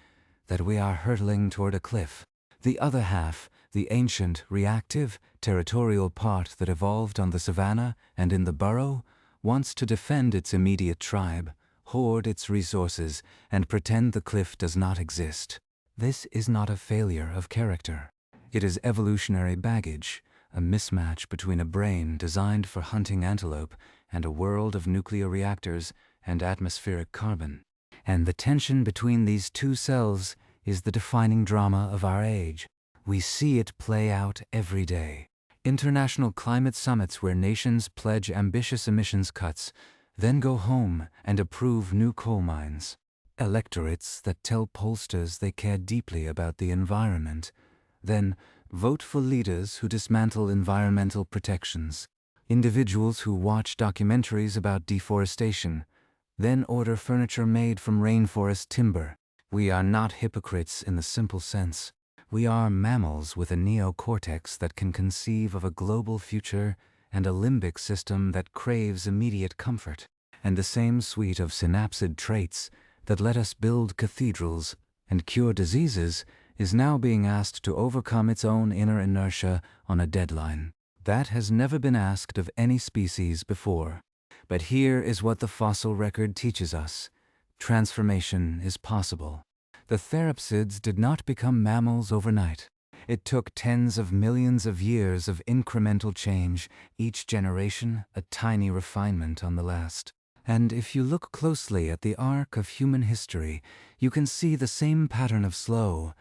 that we are hurtling toward a cliff. The other half, the ancient, reactive, territorial part that evolved on the savanna and in the burrow, wants to defend its immediate tribe, hoard its resources, and pretend the cliff does not exist. This is not a failure of character. It is evolutionary baggage, a mismatch between a brain designed for hunting antelope and a world of nuclear reactors and atmospheric carbon. And the tension between these two selves is the defining drama of our age. We see it play out every day. International climate summits where nations pledge ambitious emissions cuts, then go home and approve new coal mines. Electorates that tell pollsters they care deeply about the environment, then vote for leaders who dismantle environmental protections. Individuals who watch documentaries about deforestation, then order furniture made from rainforest timber. We are not hypocrites in the simple sense. We are mammals with a neocortex that can conceive of a global future and a limbic system that craves immediate comfort. And the same suite of synapsid traits that let us build cathedrals and cure diseases is now being asked to overcome its own inner inertia on a deadline. That has never been asked of any species before. But here is what the fossil record teaches us. Transformation is possible. The therapsids did not become mammals overnight. It took tens of millions of years of incremental change, each generation a tiny refinement on the last. And if you look closely at the arc of human history, you can see the same pattern of slow,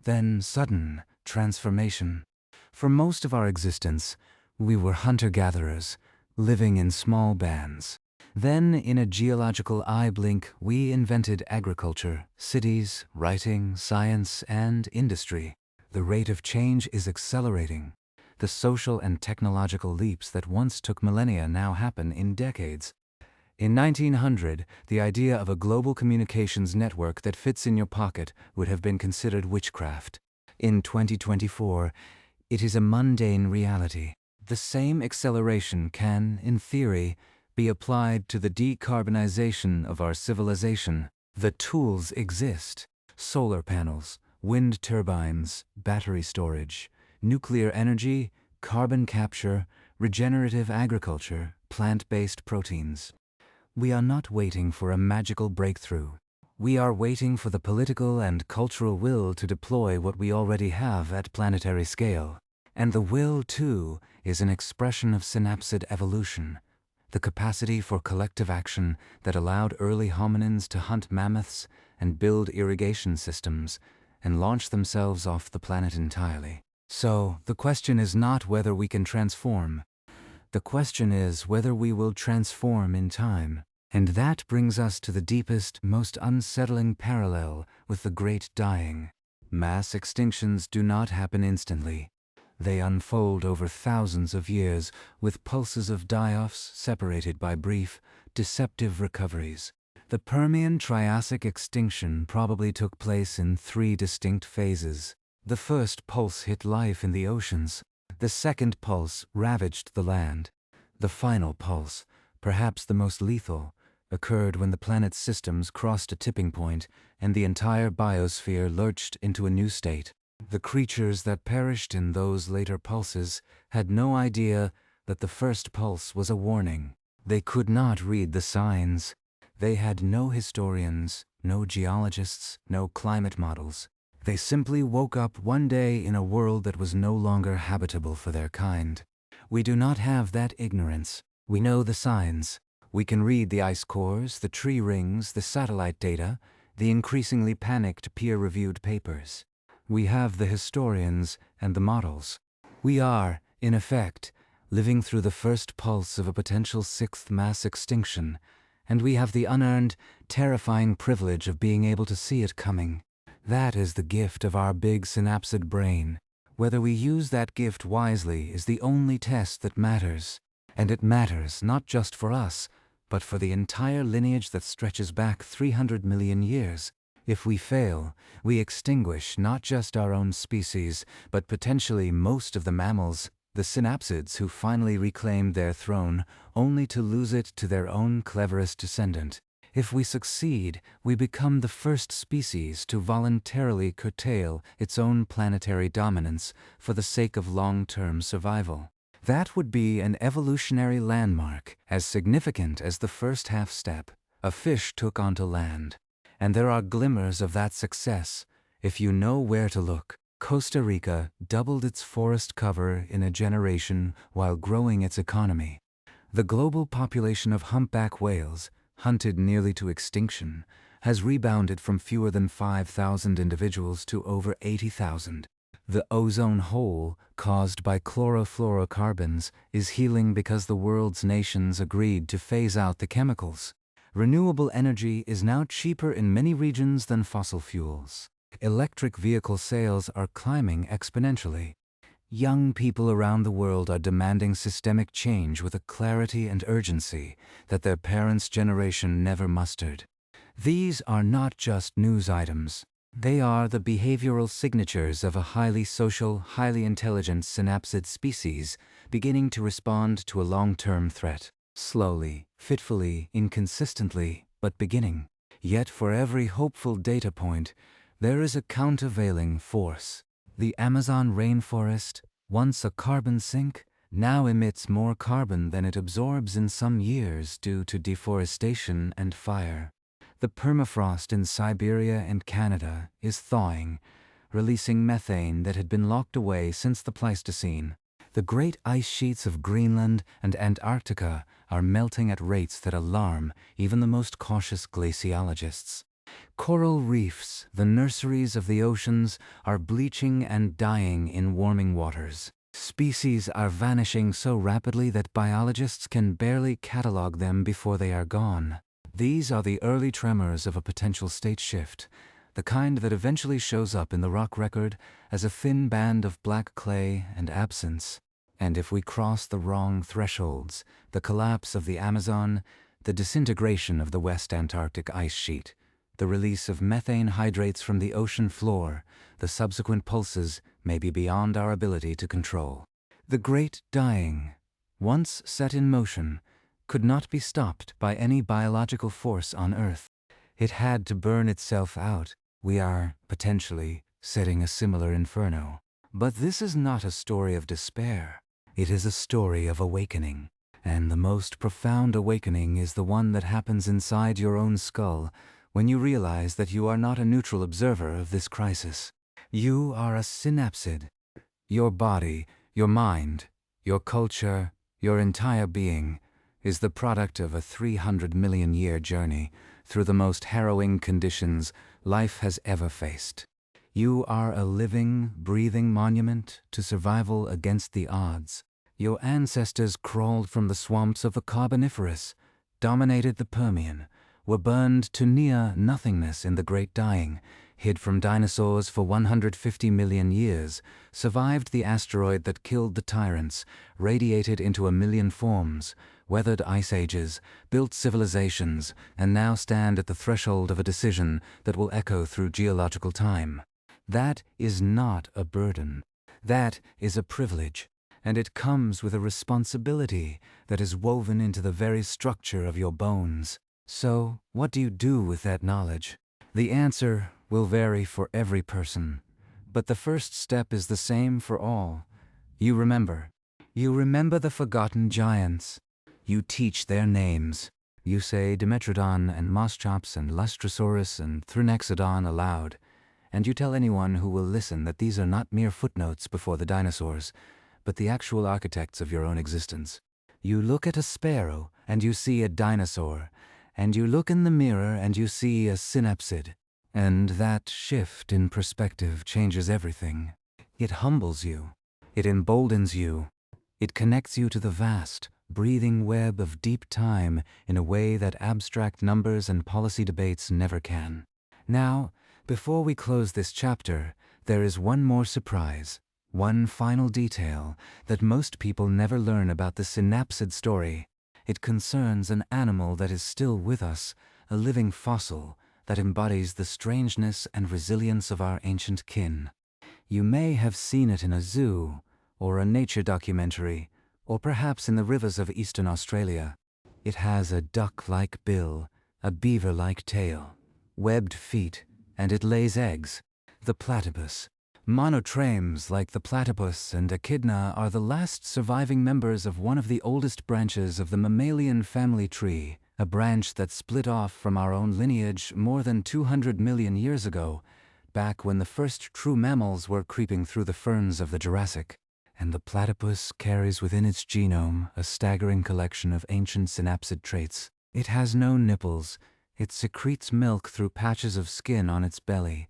then sudden, transformation. For most of our existence, we were hunter-gatherers, living in small bands. Then, in a geological eye blink, we invented agriculture, cities, writing, science, and industry. The rate of change is accelerating. The social and technological leaps that once took millennia now happen in decades. In 1900, the idea of a global communications network that fits in your pocket would have been considered witchcraft. In 2024, it is a mundane reality. The same acceleration can, in theory, be applied to the decarbonization of our civilization. The tools exist: solar panels, wind turbines, battery storage, nuclear energy, carbon capture, regenerative agriculture, plant-based proteins. We are not waiting for a magical breakthrough. We are waiting for the political and cultural will to deploy what we already have at planetary scale. And the will, too, is an expression of synapsid evolution, the capacity for collective action that allowed early hominins to hunt mammoths and build irrigation systems and launch themselves off the planet entirely. So, the question is not whether we can transform. The question is whether we will transform in time. And that brings us to the deepest, most unsettling parallel with the Great Dying. Mass extinctions do not happen instantly. They unfold over thousands of years, with pulses of die-offs separated by brief, deceptive recoveries. The Permian-Triassic extinction probably took place in 3 distinct phases. The first pulse hit life in the oceans. The second pulse ravaged the land. The final pulse, perhaps the most lethal, occurred when the planet's systems crossed a tipping point and the entire biosphere lurched into a new state. The creatures that perished in those later pulses had no idea that the first pulse was a warning. They could not read the signs. They had no historians, no geologists, no climate models. They simply woke up one day in a world that was no longer habitable for their kind. We do not have that ignorance. We know the signs. We can read the ice cores, the tree rings, the satellite data, the increasingly panicked peer-reviewed papers. We have the historians and the models. We are, in effect, living through the first pulse of a potential 6th mass extinction, and we have the unearned, terrifying privilege of being able to see it coming. That is the gift of our big synapsid brain. Whether we use that gift wisely is the only test that matters. And it matters not just for us, but for the entire lineage that stretches back 300 million years. If we fail, we extinguish not just our own species, but potentially most of the mammals, the synapsids who finally reclaimed their throne, only to lose it to their own cleverest descendant. If we succeed, we become the first species to voluntarily curtail its own planetary dominance for the sake of long-term survival. That would be an evolutionary landmark as significant as the first half step a fish took onto land. And there are glimmers of that success, if you know where to look. Costa Rica doubled its forest cover in a generation while growing its economy. The global population of humpback whales, hunted nearly to extinction, has rebounded from fewer than 5,000 individuals to over 80,000. The ozone hole, caused by chlorofluorocarbons, is healing because the world's nations agreed to phase out the chemicals. Renewable energy is now cheaper in many regions than fossil fuels. Electric vehicle sales are climbing exponentially. Young people around the world are demanding systemic change with a clarity and urgency that their parents' generation never mustered. These are not just news items. They are the behavioral signatures of a highly social, highly intelligent synapsid species beginning to respond to a long-term threat. Slowly, fitfully, inconsistently, but beginning. Yet for every hopeful data point, there is a countervailing force. The Amazon rainforest, once a carbon sink, now emits more carbon than it absorbs in some years due to deforestation and fire. The permafrost in Siberia and Canada is thawing, releasing methane that had been locked away since the Pleistocene. The great ice sheets of Greenland and Antarctica are melting at rates that alarm even the most cautious glaciologists. Coral reefs, the nurseries of the oceans, are bleaching and dying in warming waters. Species are vanishing so rapidly that biologists can barely catalog them before they are gone. These are the early tremors of a potential state shift, the kind that eventually shows up in the rock record as a thin band of black clay and absence. And if we cross the wrong thresholds, the collapse of the Amazon, the disintegration of the West Antarctic ice sheet, the release of methane hydrates from the ocean floor, the subsequent pulses may be beyond our ability to control. The great dying, once set in motion, could not be stopped by any biological force on Earth. It had to burn itself out. We are, potentially, setting a similar inferno. But this is not a story of despair. It is a story of awakening. And the most profound awakening is the one that happens inside your own skull, when you realize that you are not a neutral observer of this crisis. You are a synapsid. Your body, your mind, your culture, your entire being is the product of a 300 million year journey through the most harrowing conditions life has ever faced. You are a living, breathing monument to survival against the odds. Your ancestors crawled from the swamps of the Carboniferous, dominated the Permian, were burned to near nothingness in the Great Dying, hid from dinosaurs for 150 million years, survived the asteroid that killed the tyrants, radiated into a million forms, weathered ice ages, built civilizations, and now stand at the threshold of a decision that will echo through geological time. That is not a burden. That is a privilege, and it comes with a responsibility that is woven into the very structure of your bones. So, what do you do with that knowledge? The answer will vary for every person, but the first step is the same for all. You remember. You remember the forgotten giants. You teach their names. You say Dimetrodon and Moschops and Lustrosaurus and Thrynexodon aloud, and you tell anyone who will listen that these are not mere footnotes before the dinosaurs, but the actual architects of your own existence. You look at a sparrow and you see a dinosaur, and you look in the mirror and you see a synapsid. And that shift in perspective changes everything. It humbles you. It emboldens you. It connects you to the vast, breathing web of deep time in a way that abstract numbers and policy debates never can. Now, before we close this chapter, there is one more surprise, One final detail that most people never learn about the synapsid story. It concerns an animal that is still with us, a living fossil that embodies the strangeness and resilience of our ancient kin. You may have seen it in a zoo, or a nature documentary, or perhaps in the rivers of eastern Australia. It has a duck-like bill, a beaver-like tail, webbed feet, and it lays eggs. The platypus. Monotremes like the platypus and echidna are the last surviving members of one of the oldest branches of the mammalian family tree, a branch that split off from our own lineage more than 200 million years ago, back when the first true mammals were creeping through the ferns of the Jurassic. And the platypus carries within its genome a staggering collection of ancient synapsid traits. It has no nipples. It secretes milk through patches of skin on its belly,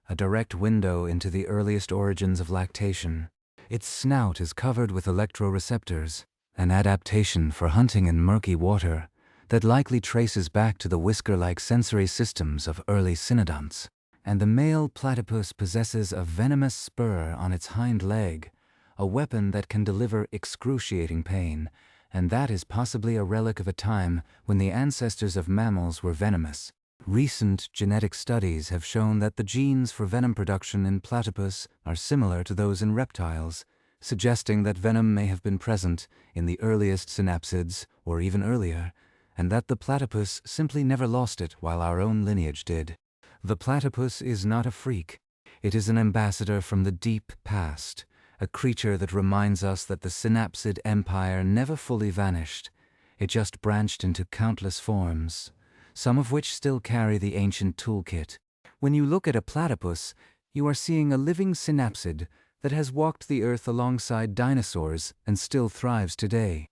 a direct window into the earliest origins of lactation. Its snout is covered with electroreceptors, an adaptation for hunting in murky water that likely traces back to the whisker-like sensory systems of early cynodonts. And the male platypus possesses a venomous spur on its hind leg, a weapon that can deliver excruciating pain, and that is possibly a relic of a time when the ancestors of mammals were venomous. Recent genetic studies have shown that the genes for venom production in platypus are similar to those in reptiles, suggesting that venom may have been present in the earliest synapsids, or even earlier, and that the platypus simply never lost it while our own lineage did. The platypus is not a freak. It is an ambassador from the deep past, a creature that reminds us that the synapsid empire never fully vanished. It just branched into countless forms, some of which still carry the ancient toolkit. When you look at a platypus, you are seeing a living synapsid that has walked the earth alongside dinosaurs and still thrives today.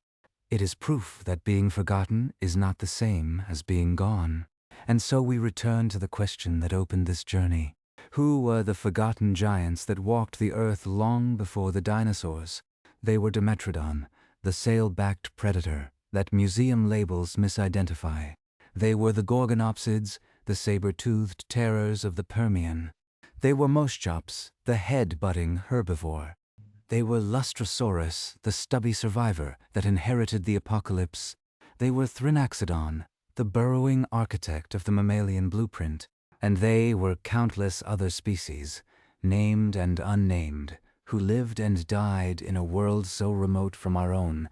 It is proof that being forgotten is not the same as being gone. And so we return to the question that opened this journey. Who were the forgotten giants that walked the earth long before the dinosaurs? They were Dimetrodon, the sail-backed predator that museum labels misidentify. They were the Gorgonopsids, the saber-toothed terrors of the Permian. They were Moschops, the head-butting herbivore. They were Lustrosaurus, the stubby survivor that inherited the apocalypse. They were Thrinaxodon, the burrowing architect of the mammalian blueprint. And they were countless other species, named and unnamed, who lived and died in a world so remote from our own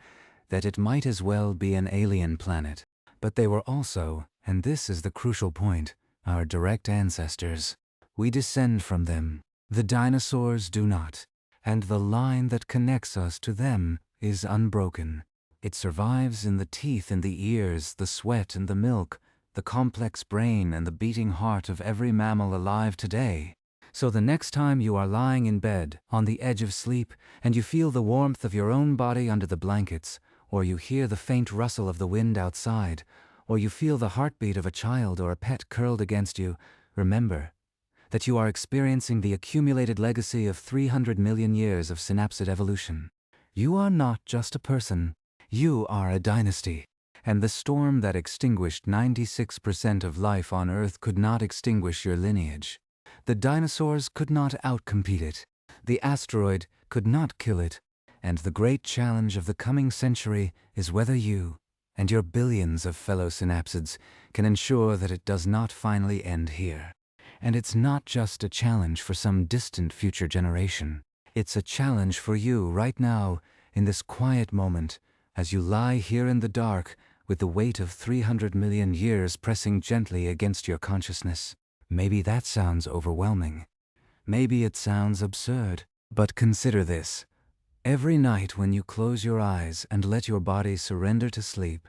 that it might as well be an alien planet. But they were also, and this is the crucial point, our direct ancestors. We descend from them. The dinosaurs do not, and the line that connects us to them is unbroken. It survives in the teeth and the ears, the sweat and the milk, the complex brain and the beating heart of every mammal alive today. So the next time you are lying in bed, on the edge of sleep, and you feel the warmth of your own body under the blankets, or you hear the faint rustle of the wind outside, or you feel the heartbeat of a child or a pet curled against you, remember that you are experiencing the accumulated legacy of 300 million years of synapsid evolution. You are not just a person. You are a dynasty. And the storm that extinguished 96% of life on Earth could not extinguish your lineage. The dinosaurs could not outcompete it. The asteroid could not kill it. And the great challenge of the coming century is whether you and your billions of fellow synapsids can ensure that it does not finally end here. And it's not just a challenge for some distant future generation. It's a challenge for you right now, in this quiet moment, as you lie here in the dark, with the weight of 300 million years pressing gently against your consciousness. Maybe that sounds overwhelming. Maybe it sounds absurd. But consider this. Every night when you close your eyes and let your body surrender to sleep,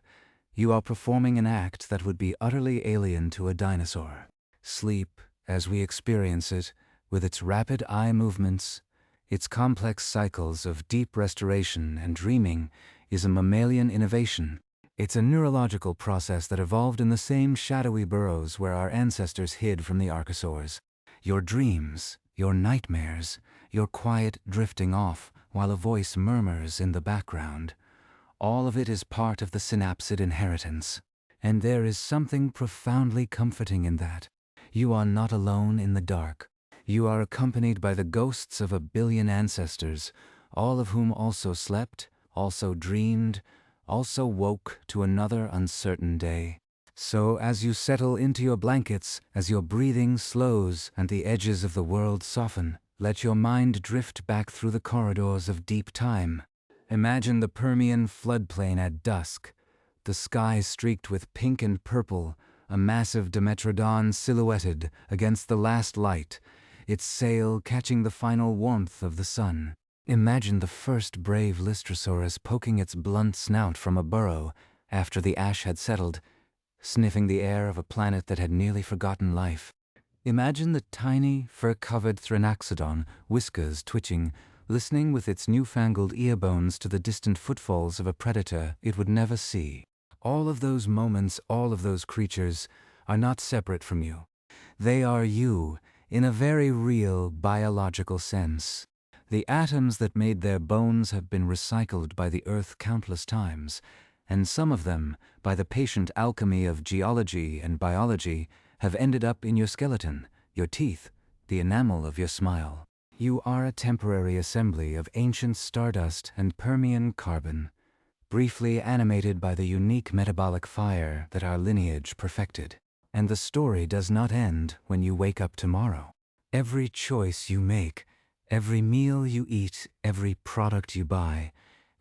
you are performing an act that would be utterly alien to a dinosaur. Sleep, as we experience it, with its rapid eye movements, its complex cycles of deep restoration and dreaming, is a mammalian innovation. It's a neurological process that evolved in the same shadowy burrows where our ancestors hid from the archosaurs. Your dreams, your nightmares, your quiet drifting off while a voice murmurs in the background, all of it is part of the synapsid inheritance. And there is something profoundly comforting in that. You are not alone in the dark. You are accompanied by the ghosts of 1 billion ancestors, all of whom also slept, also dreamed, also woke to another uncertain day. So as you settle into your blankets, as your breathing slows and the edges of the world soften, let your mind drift back through the corridors of deep time. Imagine the Permian floodplain at dusk, the sky streaked with pink and purple, a massive Dimetrodon silhouetted against the last light, its sail catching the final warmth of the sun. Imagine the first brave Lystrosaurus poking its blunt snout from a burrow after the ash had settled, sniffing the air of a planet that had nearly forgotten life. Imagine the tiny, fur-covered Thrinaxodon, whiskers twitching, listening with its newfangled ear bones to the distant footfalls of a predator it would never see. All of those moments, all of those creatures, are not separate from you. They are you, in a very real biological sense. The atoms that made their bones have been recycled by the Earth countless times, and some of them, by the patient alchemy of geology and biology, have ended up in your skeleton, your teeth, the enamel of your smile. You are a temporary assembly of ancient stardust and Permian carbon, briefly animated by the unique metabolic fire that our lineage perfected. And the story does not end when you wake up tomorrow. Every choice you make, every meal you eat, every product you buy,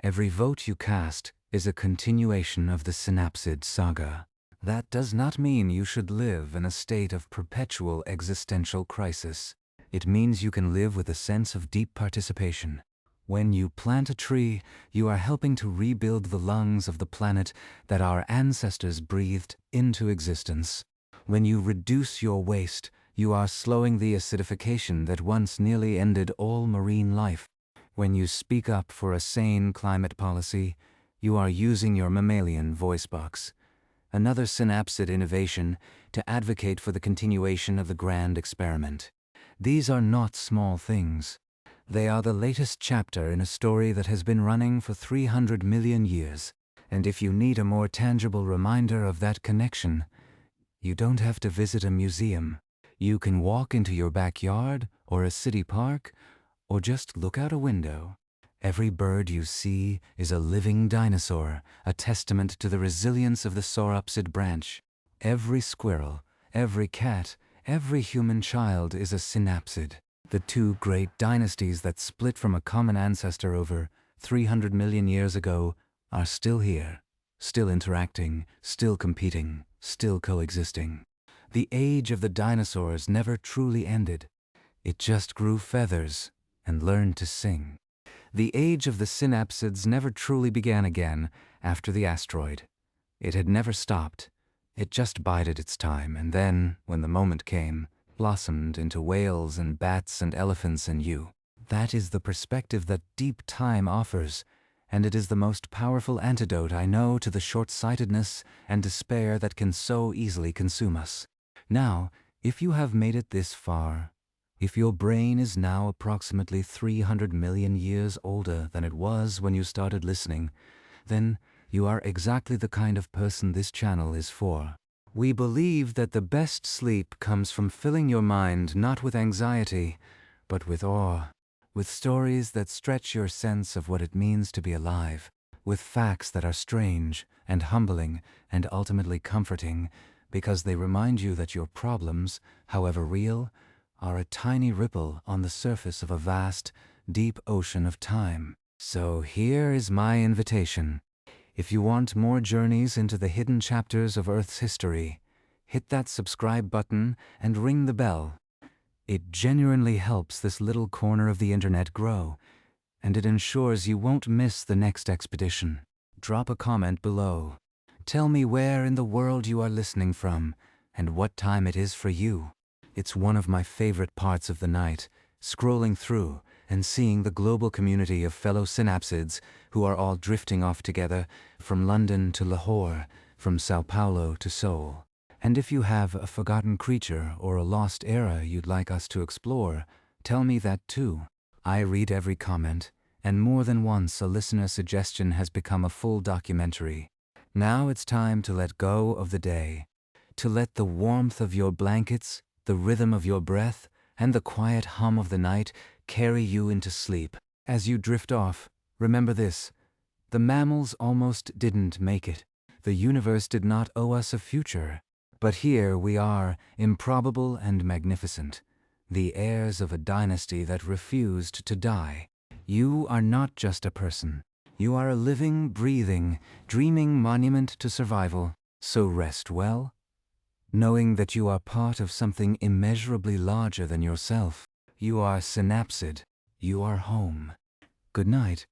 every vote you cast is a continuation of the synapsid saga. That does not mean you should live in a state of perpetual existential crisis. It means you can live with a sense of deep participation. When you plant a tree, you are helping to rebuild the lungs of the planet that our ancestors breathed into existence. When you reduce your waste, you are slowing the acidification that once nearly ended all marine life. When you speak up for a sane climate policy, you are using your mammalian voice box, another synapsid innovation, to advocate for the continuation of the grand experiment. These are not small things. They are the latest chapter in a story that has been running for 300 million years. And if you need a more tangible reminder of that connection, you don't have to visit a museum. You can walk into your backyard or a city park, or just look out a window. Every bird you see is a living dinosaur, a testament to the resilience of the sauropsid branch. Every squirrel, every cat, every human child is a synapsid. The two great dynasties that split from a common ancestor over 300 million years ago are still here, still interacting, still competing, still coexisting. The age of the dinosaurs never truly ended. It just grew feathers and learned to sing. The age of the synapsids never truly began again after the asteroid. It had never stopped. It just bided its time, and then, when the moment came, blossomed into whales and bats and elephants and you. That is the perspective that deep time offers, and it is the most powerful antidote I know to the short-sightedness and despair that can so easily consume us. Now, if you have made it this far, if your brain is now approximately 300 million years older than it was when you started listening, then you are exactly the kind of person this channel is for. We believe that the best sleep comes from filling your mind not with anxiety, but with awe, with stories that stretch your sense of what it means to be alive, with facts that are strange and humbling and ultimately comforting, because they remind you that your problems, however real, are a tiny ripple on the surface of a vast, deep ocean of time. So here is my invitation. If you want more journeys into the hidden chapters of Earth's history, hit that subscribe button and ring the bell. It genuinely helps this little corner of the internet grow, and it ensures you won't miss the next expedition. Drop a comment below. Tell me where in the world you are listening from, and what time it is for you. It's one of my favorite parts of the night, scrolling through and seeing the global community of fellow synapsids who are all drifting off together, from London to Lahore, from Sao Paulo to Seoul. And if you have a forgotten creature or a lost era you'd like us to explore, tell me that too. I read every comment, and more than once a listener suggestion has become a full documentary. Now it's time to let go of the day, to let the warmth of your blankets, the rhythm of your breath, and the quiet hum of the night carry you into sleep. As you drift off, remember this: the mammals almost didn't make it. The universe did not owe us a future. But here we are, improbable and magnificent, the heirs of a dynasty that refused to die. You are not just a person. You are a living, breathing, dreaming monument to survival. So rest well, knowing that you are part of something immeasurably larger than yourself. You are synapsid. You are home. Good night.